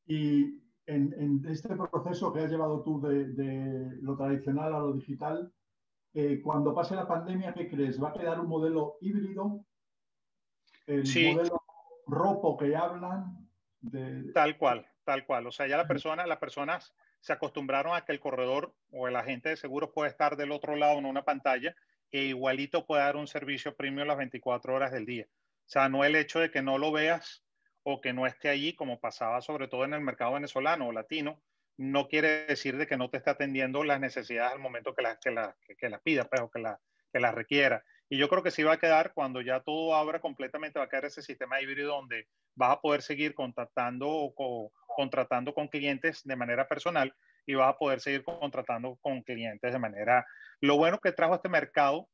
Y en este proceso que has llevado tú de lo tradicional a lo digital, cuando pase la pandemia, ¿qué crees? ¿Va a quedar un modelo híbrido? ¿El modelo ropo que hablan? Tal cual. O sea, ya las personas se acostumbraron a que el corredor o el agente de seguros puede estar del otro lado en una pantalla e igualito puede dar un servicio premium las 24 horas del día. O sea, no el hecho de que no lo veas o que no esté allí, como pasaba sobre todo en el mercado venezolano o latino, no quiere decir de que no te esté atendiendo las necesidades al momento que la pida, pues, o que la requiera. Y yo creo que sí va a quedar, cuando ya todo abra completamente, va a quedar ese sistema híbrido donde vas a poder seguir contactando o contratando con clientes de manera personal y vas a poder seguir contratando con clientes de manera... Lo bueno que trajo este mercado,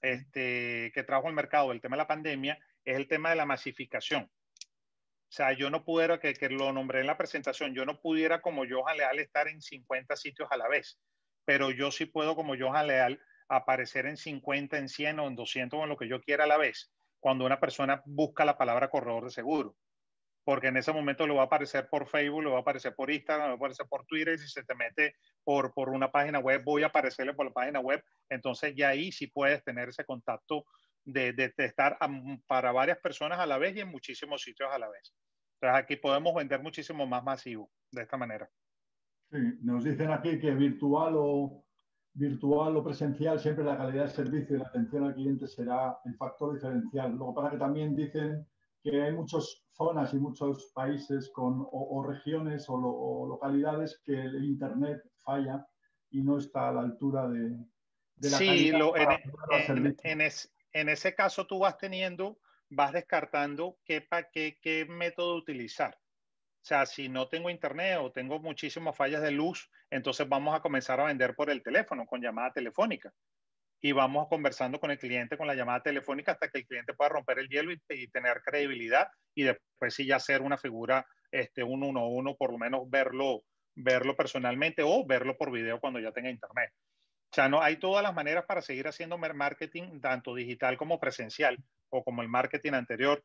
que trajo el mercado, el tema de la pandemia, es el tema de la masificación. O sea, yo no pudiera, que lo nombré en la presentación, yo no pudiera como Johan Leal estar en 50 sitios a la vez, pero yo sí puedo como Johan Leal aparecer en 50, en 100 o en 200 o en lo que yo quiera a la vez, cuando una persona busca la palabra corredor de seguro. Porque en ese momento le va a aparecer por Facebook, le va a aparecer por Instagram, le va a aparecer por Twitter, y si se te mete por una página web, voy a aparecerle por la página web. Entonces ya ahí sí puedes tener ese contacto de estar para varias personas a la vez y en muchísimos sitios a la vez. Entonces aquí podemos vender muchísimo más masivo de esta manera. Sí, nos dicen aquí que virtual o presencial, siempre la calidad del servicio y la atención al cliente será el factor diferencial. Luego, para que también dicen que hay muchas zonas y muchos países o regiones o localidades que el Internet falla y no está a la altura de la calidad para poder dar servicio. En ese caso tú vas descartando qué método utilizar. O sea, si no tengo internet o tengo muchísimas fallas de luz, entonces vamos a comenzar a vender por el teléfono, con llamada telefónica. Y vamos conversando con el cliente con la llamada telefónica hasta que el cliente pueda romper el hielo y tener credibilidad, y después sí ya ser una figura, un uno a uno, por lo menos verlo personalmente o verlo por video cuando ya tenga internet. O sea, no, hay todas las maneras para seguir haciendo marketing, tanto digital como presencial, o como el marketing anterior.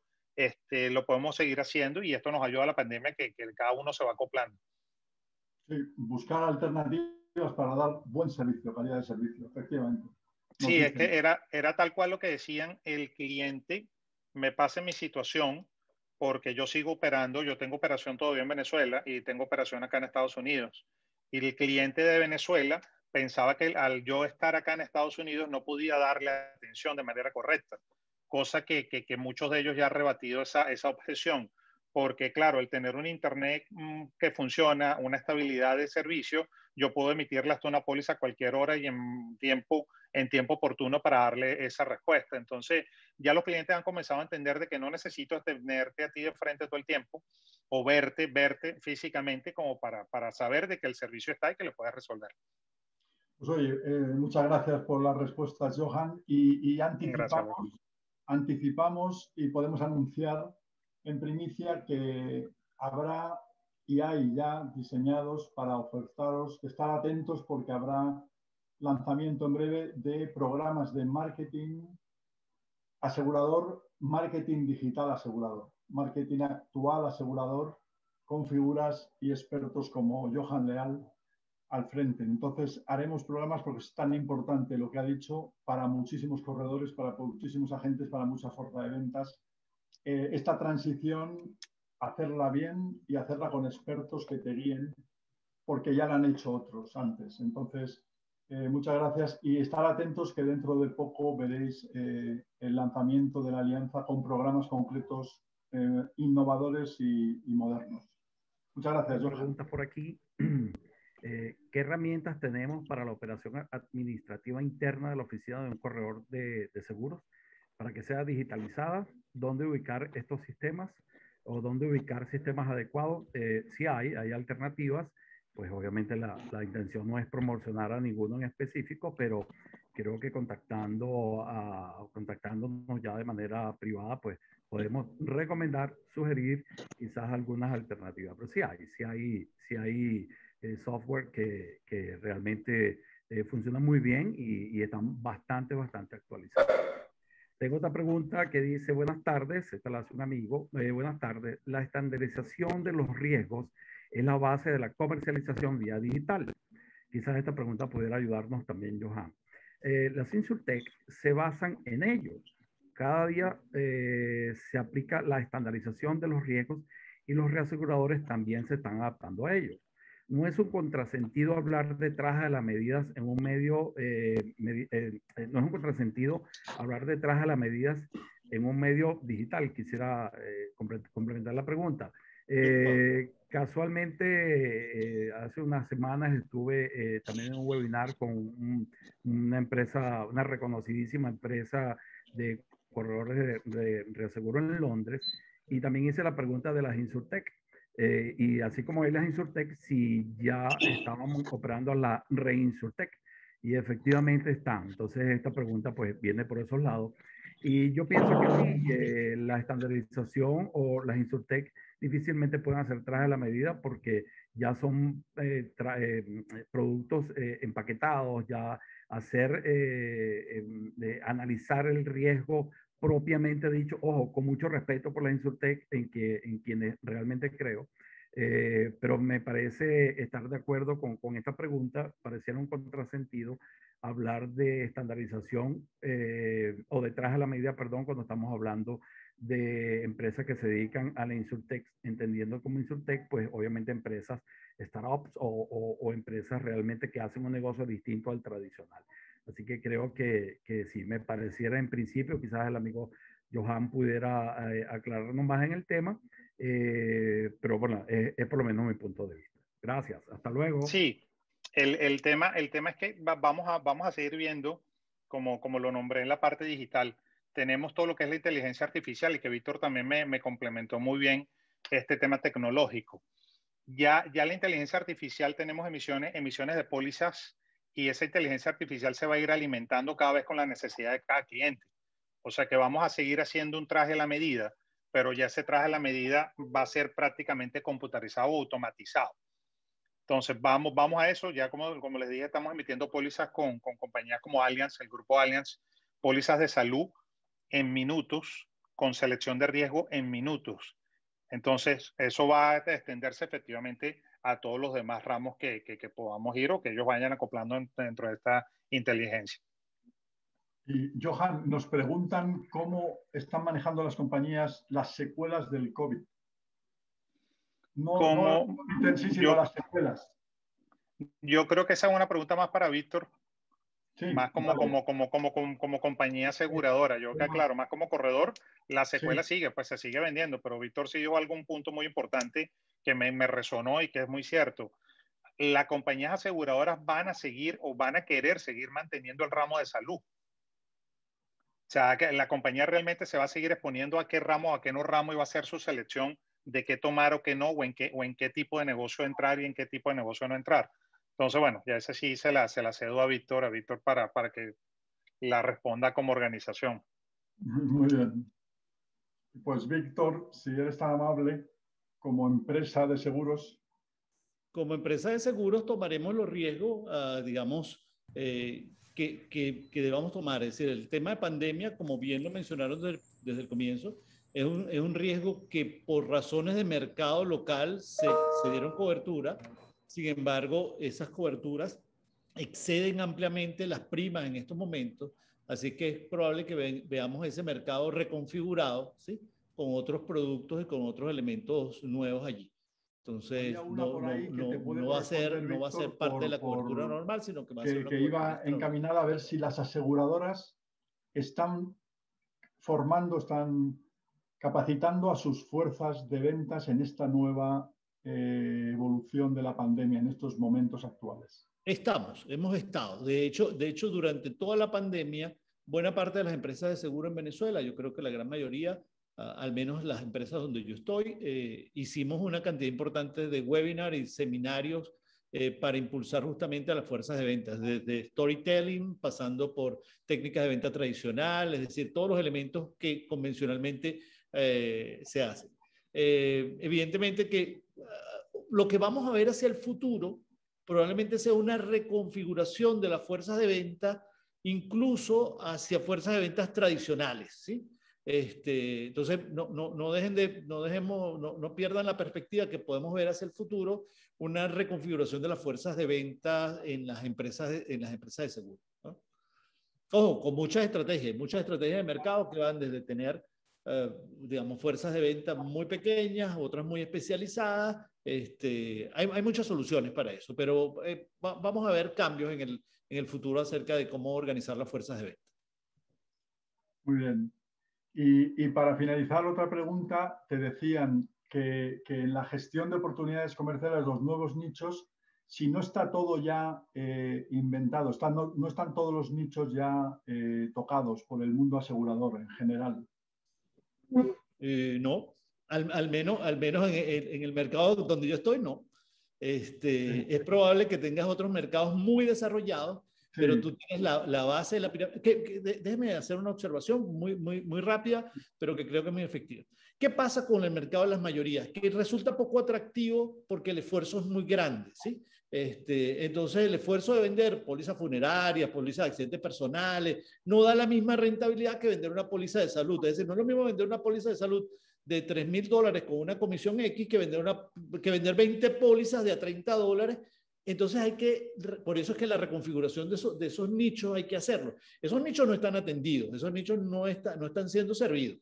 Lo podemos seguir haciendo, y esto nos ayuda a la pandemia, que cada uno se va acoplando. Sí, buscar alternativas para dar buen servicio, calidad de servicio, efectivamente. Sí, es que era tal cual lo que decían: el cliente me pase mi situación, porque yo sigo operando, yo tengo operación todavía en Venezuela y tengo operación acá en Estados Unidos. Y el cliente de Venezuela pensaba que al yo estar acá en Estados Unidos no podía darle atención de manera correcta, cosa que muchos de ellos ya han rebatido esa objeción, porque claro, el tener un internet que funciona, una estabilidad de servicio, yo puedo emitirle hasta una póliza a cualquier hora y en tiempo oportuno para darle esa respuesta. Entonces, ya los clientes han comenzado a entender de que no necesito tenerte a ti de frente todo el tiempo o verte físicamente, como para saber de que el servicio está y que le puedes resolver. Pues oye, muchas gracias por las respuestas, Johan, y anticipamos y podemos anunciar en primicia que habrá y hay ya diseñados para ofertaros, estar atentos, porque habrá lanzamiento en breve de programas de marketing asegurador, marketing digital asegurador, marketing actual asegurador, con figuras y expertos como Johan Leal al frente. Entonces haremos programas, porque es tan importante lo que ha dicho para muchísimos corredores, para muchísimos agentes, para mucha fuerza de ventas. Esta transición, hacerla bien y hacerla con expertos que te guíen, porque ya la han hecho otros antes. Entonces, muchas gracias, y estar atentos, que dentro de poco veréis el lanzamiento de la alianza con programas concretos, innovadores y modernos. Muchas gracias, Johan. Preguntas por aquí. ¿Qué herramientas tenemos para la operación administrativa interna de la oficina de un corredor de seguros? para que sea digitalizada, dónde ubicar estos sistemas o dónde ubicar sistemas adecuados. Sí hay alternativas, pues obviamente la intención no es promocionar a ninguno en específico, pero creo que contactándonos ya de manera privada, pues podemos recomendar, sugerir quizás algunas alternativas. Pero sí hay software que realmente funcionan muy bien y están bastante actualizados. Tengo otra pregunta que dice, buenas tardes, esta la hace un amigo, buenas tardes, la estandarización de los riesgos es la base de la comercialización vía digital. Quizás esta pregunta pudiera ayudarnos también, Johan. Las InsurTech se basan en ello. Cada día se aplica la estandarización de los riesgos y los reaseguradores también se están adaptando a ello. No es un contrasentido hablar de traje de las medidas en un medio, no es un contrasentido hablar de traje de las medidas en un medio digital. Quisiera complementar la pregunta. Casualmente, hace unas semanas estuve también en un webinar con una empresa, una reconocidísima empresa de corredores de reaseguro en Londres, y también hice la pregunta de las InsurTech. Y así como hay las InsurTech, si ya estábamos operando la ReinsurTech, y efectivamente están. Entonces esta pregunta pues viene por esos lados. Y yo pienso que sí, la estandarización o las InsurTech difícilmente pueden hacer traje a la medida porque ya son productos empaquetados, ya hacer, analizar el riesgo propiamente dicho, ojo, con mucho respeto por la InsurTech en quienes realmente creo, pero me parece estar de acuerdo con esta pregunta, pareciera un contrasentido hablar de estandarización o de traje a la medida, perdón, cuando estamos hablando de empresas que se dedican a la InsurTech, entendiendo como InsurTech, pues obviamente empresas, startups o empresas realmente que hacen un negocio distinto al tradicional. Así que creo que sí, me pareciera en principio, quizás el amigo Johan pudiera aclararnos más en el tema, pero bueno, es por lo menos mi punto de vista. Gracias, hasta luego. Sí, el tema es que vamos a seguir viendo, como lo nombré en la parte digital, tenemos todo lo que es la inteligencia artificial y que Víctor también me complementó muy bien este tema tecnológico. Ya la inteligencia artificial tenemos emisiones de pólizas y esa inteligencia artificial se va a ir alimentando cada vez con la necesidad de cada cliente. O sea que vamos a seguir haciendo un traje a la medida, pero ya ese traje a la medida va a ser prácticamente computarizado o automatizado. Entonces vamos a eso, ya como les dije, estamos emitiendo pólizas con compañías como Allianz, el grupo Allianz, pólizas de salud en minutos, con selección de riesgo en minutos. Entonces, eso va a extenderse efectivamente a todos los demás ramos que podamos ir o que ellos vayan acoplando dentro de esta inteligencia. Y Johan, nos preguntan cómo están manejando las compañías las secuelas del COVID. No en sí, sino las secuelas. Yo creo que esa es una pregunta más para Víctor, sí, más como compañía aseguradora. Yo que claro, más como corredor, la secuela sigue, pues se sigue vendiendo, pero Víctor sí dijo algún punto muy importante que me resonó y que es muy cierto. Las compañías aseguradoras van a seguir o van a querer seguir manteniendo el ramo de salud. O sea, que la compañía realmente se va a seguir exponiendo a qué ramo, a qué no ramo, y va a hacer su selección de qué tomar o qué no, o en qué tipo de negocio entrar y en qué tipo de negocio no entrar. Entonces, bueno, ya ese sí se la cedo a Víctor para que la responda como organización. Muy bien. Pues Víctor, si eres tan amable, como empresa de seguros. Como empresa de seguros tomaremos los riesgos, digamos, que debamos tomar. Es decir, el tema de pandemia, como bien lo mencionaron desde el comienzo, es un riesgo que por razones de mercado local se dieron cobertura. Sin embargo, esas coberturas exceden ampliamente las primas en estos momentos, así que es probable que veamos ese mercado reconfigurado, ¿sí? Con otros productos y con otros elementos nuevos allí. Entonces, no va a ser parte de la cobertura normal, sino que va a ser una que iba encaminada a ver si las aseguradoras están están capacitando a sus fuerzas de ventas en esta nueva evolución de la pandemia, en estos momentos actuales. Hemos estado. De hecho, durante toda la pandemia, buena parte de las empresas de seguro en Venezuela, yo creo que la gran mayoría, al menos las empresas donde yo estoy, hicimos una cantidad importante de webinars y seminarios para impulsar justamente a las fuerzas de ventas, desde storytelling, pasando por técnicas de venta tradicional, es decir, todos los elementos que convencionalmente se hacen. Evidentemente que lo que vamos a ver hacia el futuro probablemente sea una reconfiguración de las fuerzas de venta, incluso hacia fuerzas de ventas tradicionales, ¿sí? Entonces, no pierdan la perspectiva que podemos ver hacia el futuro una reconfiguración de las fuerzas de venta en las empresas de seguro, ¿no? Ojo, con muchas estrategias de mercado que van desde tener, digamos, fuerzas de venta muy pequeñas, otras muy especializadas. Hay muchas soluciones para eso, pero vamos a ver cambios en el futuro acerca de cómo organizar las fuerzas de venta. Muy bien. Y para finalizar, otra pregunta, te decían que en la gestión de oportunidades comerciales, los nuevos nichos, si no está todo ya inventado, no están todos los nichos ya tocados por el mundo asegurador en general. No, al menos en el mercado donde yo estoy, no. Sí. Es probable que tengas otros mercados muy desarrollados, Sí. pero tú tienes la base de la pirámide. Déjeme hacer una observación muy rápida, pero que creo que es muy efectiva. ¿Qué pasa con el mercado de las mayorías? Que resulta poco atractivo porque el esfuerzo es muy grande, ¿sí? Entonces, el esfuerzo de vender pólizas funerarias, pólizas de accidentes personales, no da la misma rentabilidad que vender una póliza de salud. Es decir, no es lo mismo vender una póliza de salud de $3,000 con una comisión X que vender 20 pólizas de a $30. Entonces por eso es que la reconfiguración de esos nichos hay que hacerlo. Esos nichos no están atendidos, esos nichos no están siendo servidos,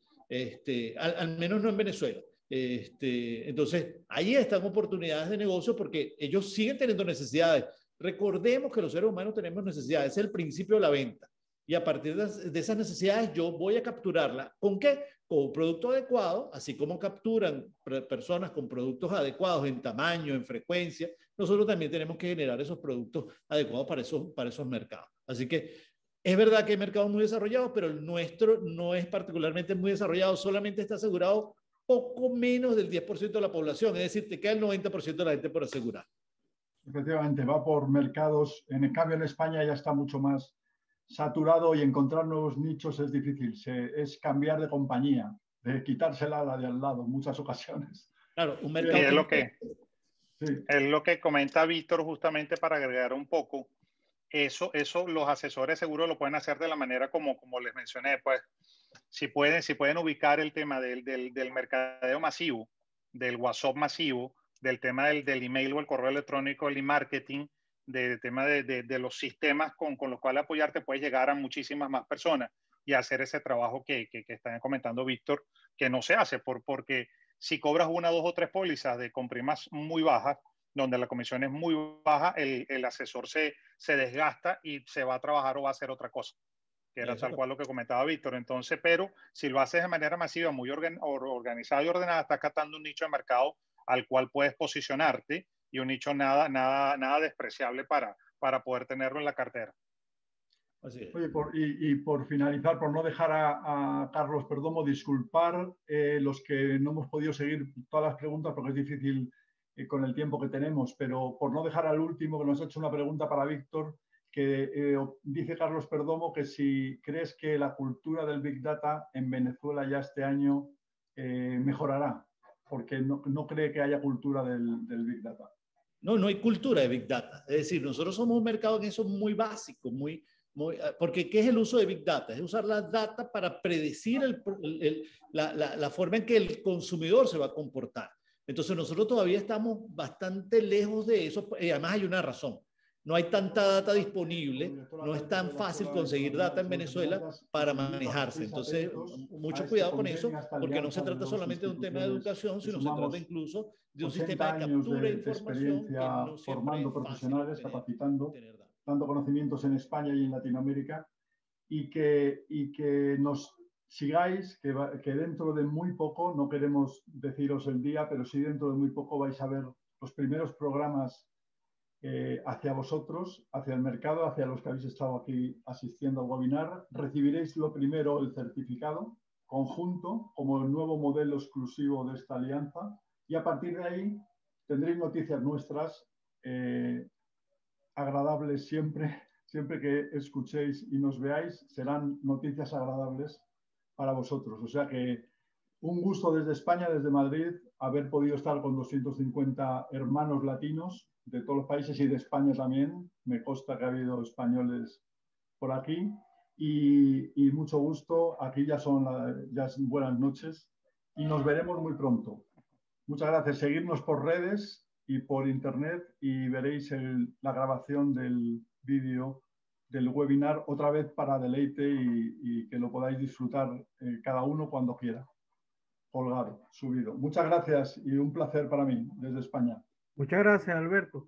al menos no en Venezuela. Entonces, ahí están oportunidades de negocio porque ellos siguen teniendo necesidades. Recordemos que los seres humanos tenemos necesidades, es el principio de la venta. Y a partir de esas necesidades yo voy a capturarla. ¿Con qué? Con un producto adecuado, así como capturan personas con productos adecuados en tamaño, en frecuencia, nosotros también tenemos que generar esos productos adecuados para esos mercados. Así que es verdad que hay mercados muy desarrollados, pero el nuestro no es particularmente muy desarrollado, solamente está asegurado poco menos del 10% de la población, es decir, te queda el 90% de la gente por asegurar. Efectivamente, va por mercados. En cambio, en España ya está mucho más saturado y encontrar nuevos nichos es difícil. Es cambiar de compañía, de quitársela a la de al lado en muchas ocasiones. Claro, un mercado. Y es lo que comenta Víctor, justamente para agregar un poco. Eso los asesores seguro lo pueden hacer de la manera como les mencioné. Pues, si pueden ubicar el tema del mercadeo masivo, del WhatsApp masivo, del tema del email o el correo electrónico, el e-marketing, del tema de los sistemas con los cuales apoyarte, puedes llegar a muchísimas más personas y hacer ese trabajo que está comentando Víctor, que no se hace porque si cobras una, dos o tres pólizas con primas muy bajas, donde la comisión es muy baja, el asesor se desgasta y se va a trabajar o va a hacer otra cosa, que era tal cual lo que comentaba Víctor. Entonces, pero si lo haces de manera masiva, muy organizada y ordenada, estás captando un nicho de mercado al cual puedes posicionarte y un nicho nada despreciable para poder tenerlo en la cartera. Así es. Oye, por finalizar, por no dejar a Carlos Perdomo, disculpar los que no hemos podido seguir todas las preguntas porque es difícil con el tiempo que tenemos, pero por no dejar al último, que nos ha hecho una pregunta para Víctor, que dice Carlos Perdomo que si crees que la cultura del Big Data en Venezuela ya este año mejorará, porque no cree que haya cultura del Big Data. No hay cultura de Big Data. Es decir, nosotros somos un mercado en eso muy básico, porque ¿qué es el uso de Big Data? Es usar la data para predecir la forma en que el consumidor se va a comportar. Entonces nosotros todavía estamos bastante lejos de eso. Además hay una razón. No hay tanta data disponible, no es tan fácil conseguir data en Venezuela para manejarse. Entonces, mucho cuidado con eso, porque no se trata solamente de un tema de educación, sino se trata incluso de un sistema de captura de información que no siempre formando profesionales, capacitando, tener data. Dando conocimientos en España y en Latinoamérica, y que nos sigáis, que dentro de muy poco, no queremos deciros el día, pero sí dentro de muy poco vais a ver los primeros programas hacia vosotros, hacia el mercado, hacia los que habéis estado aquí asistiendo al webinar. Recibiréis lo primero el certificado conjunto como el nuevo modelo exclusivo de esta alianza y a partir de ahí tendréis noticias nuestras agradables siempre, siempre que escuchéis y nos veáis, serán noticias agradables para vosotros. O sea que un gusto desde España, desde Madrid, haber podido estar con 250 hermanos latinos de todos los países y de España también. Me consta que ha habido españoles por aquí y mucho gusto. Aquí ya son buenas noches y nos veremos muy pronto. Muchas gracias. Seguidnos por redes y por internet y veréis la grabación del vídeo del webinar otra vez para deleite y que lo podáis disfrutar cada uno cuando quiera. Colgado, subido. Muchas gracias y un placer para mí desde España. Muchas gracias, Alberto.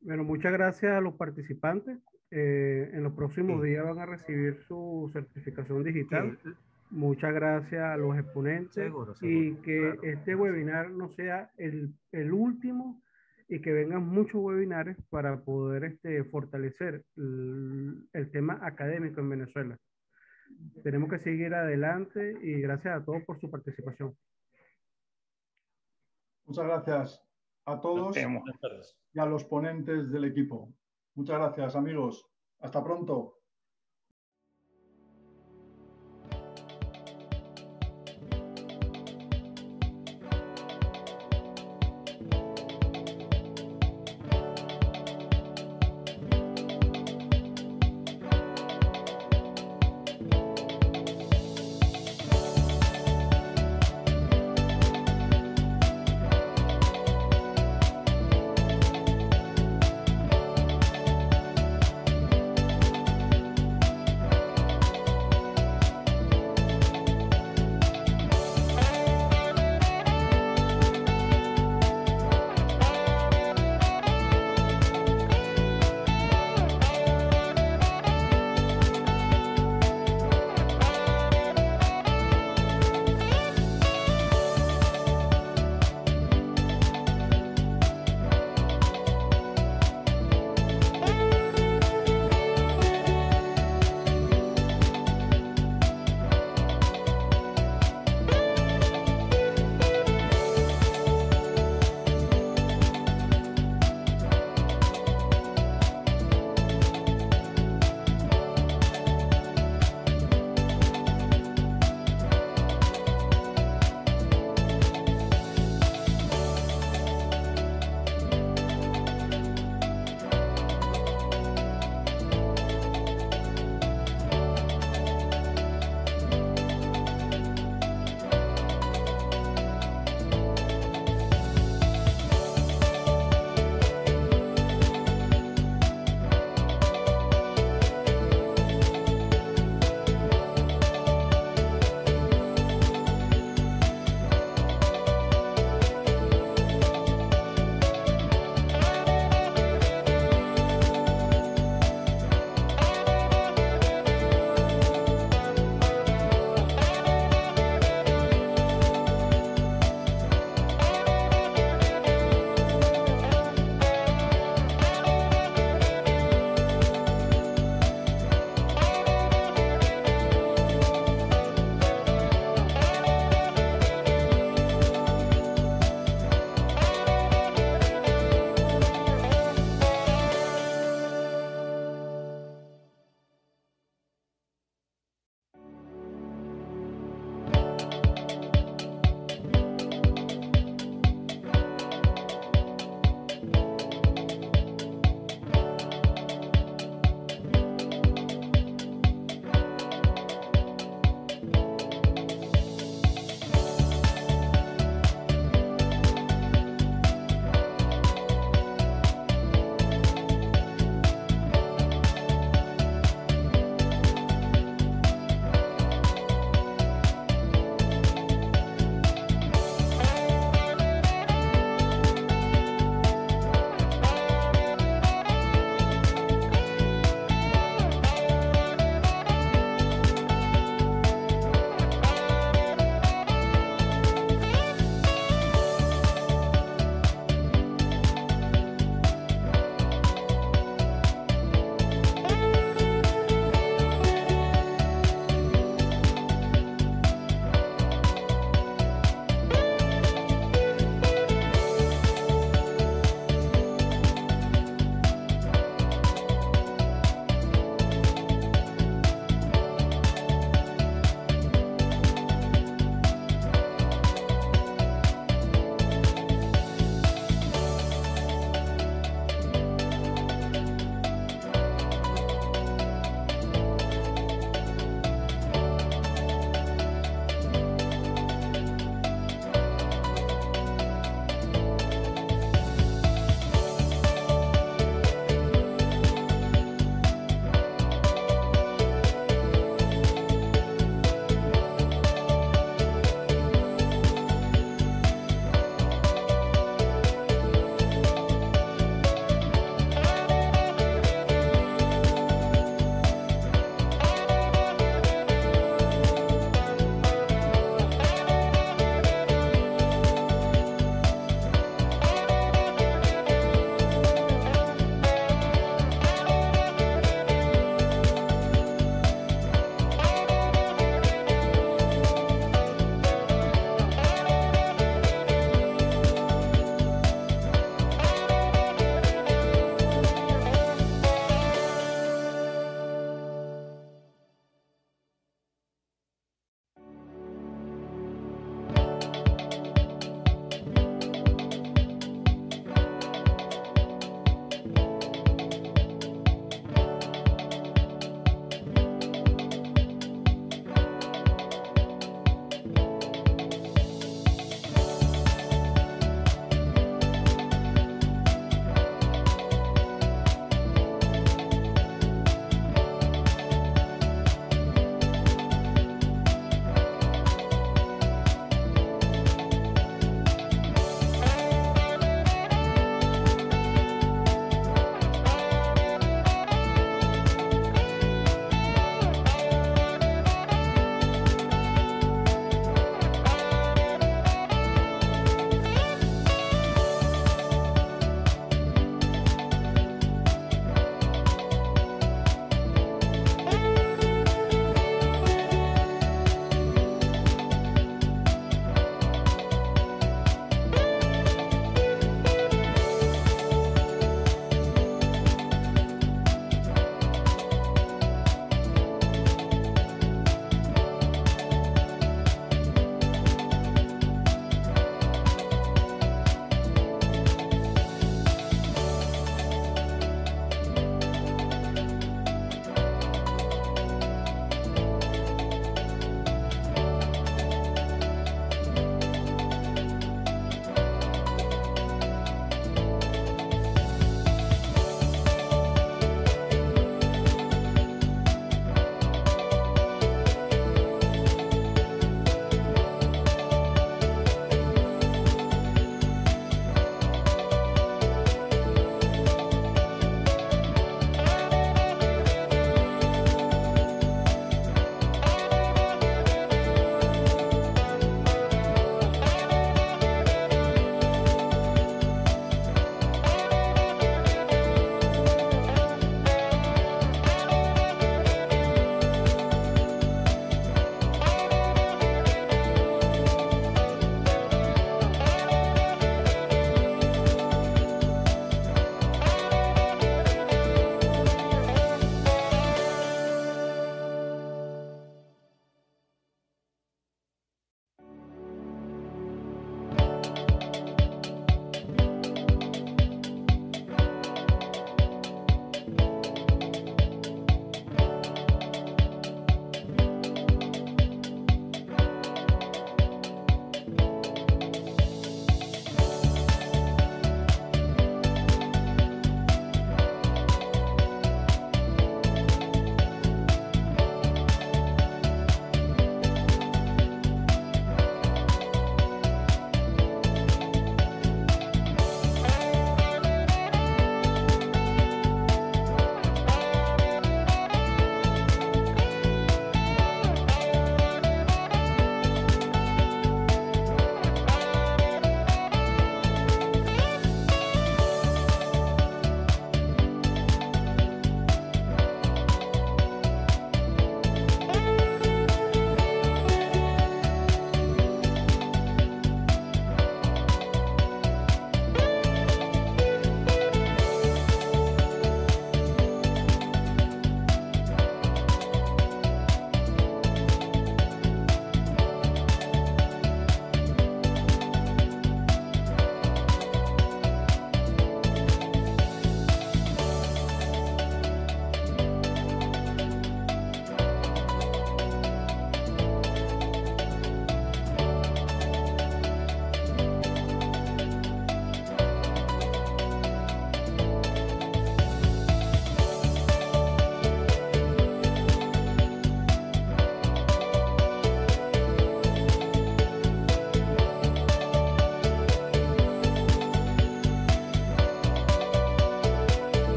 Bueno, muchas gracias a los participantes. En los próximos días van a recibir su certificación digital. Muchas gracias a los exponentes. Seguro. Y que este webinar no sea el último y que vengan muchos webinares para poder fortalecer el tema académico en Venezuela. Tenemos que seguir adelante y gracias a todos por su participación. Muchas gracias a todos y a los ponentes del equipo. Muchas gracias, amigos. Hasta pronto.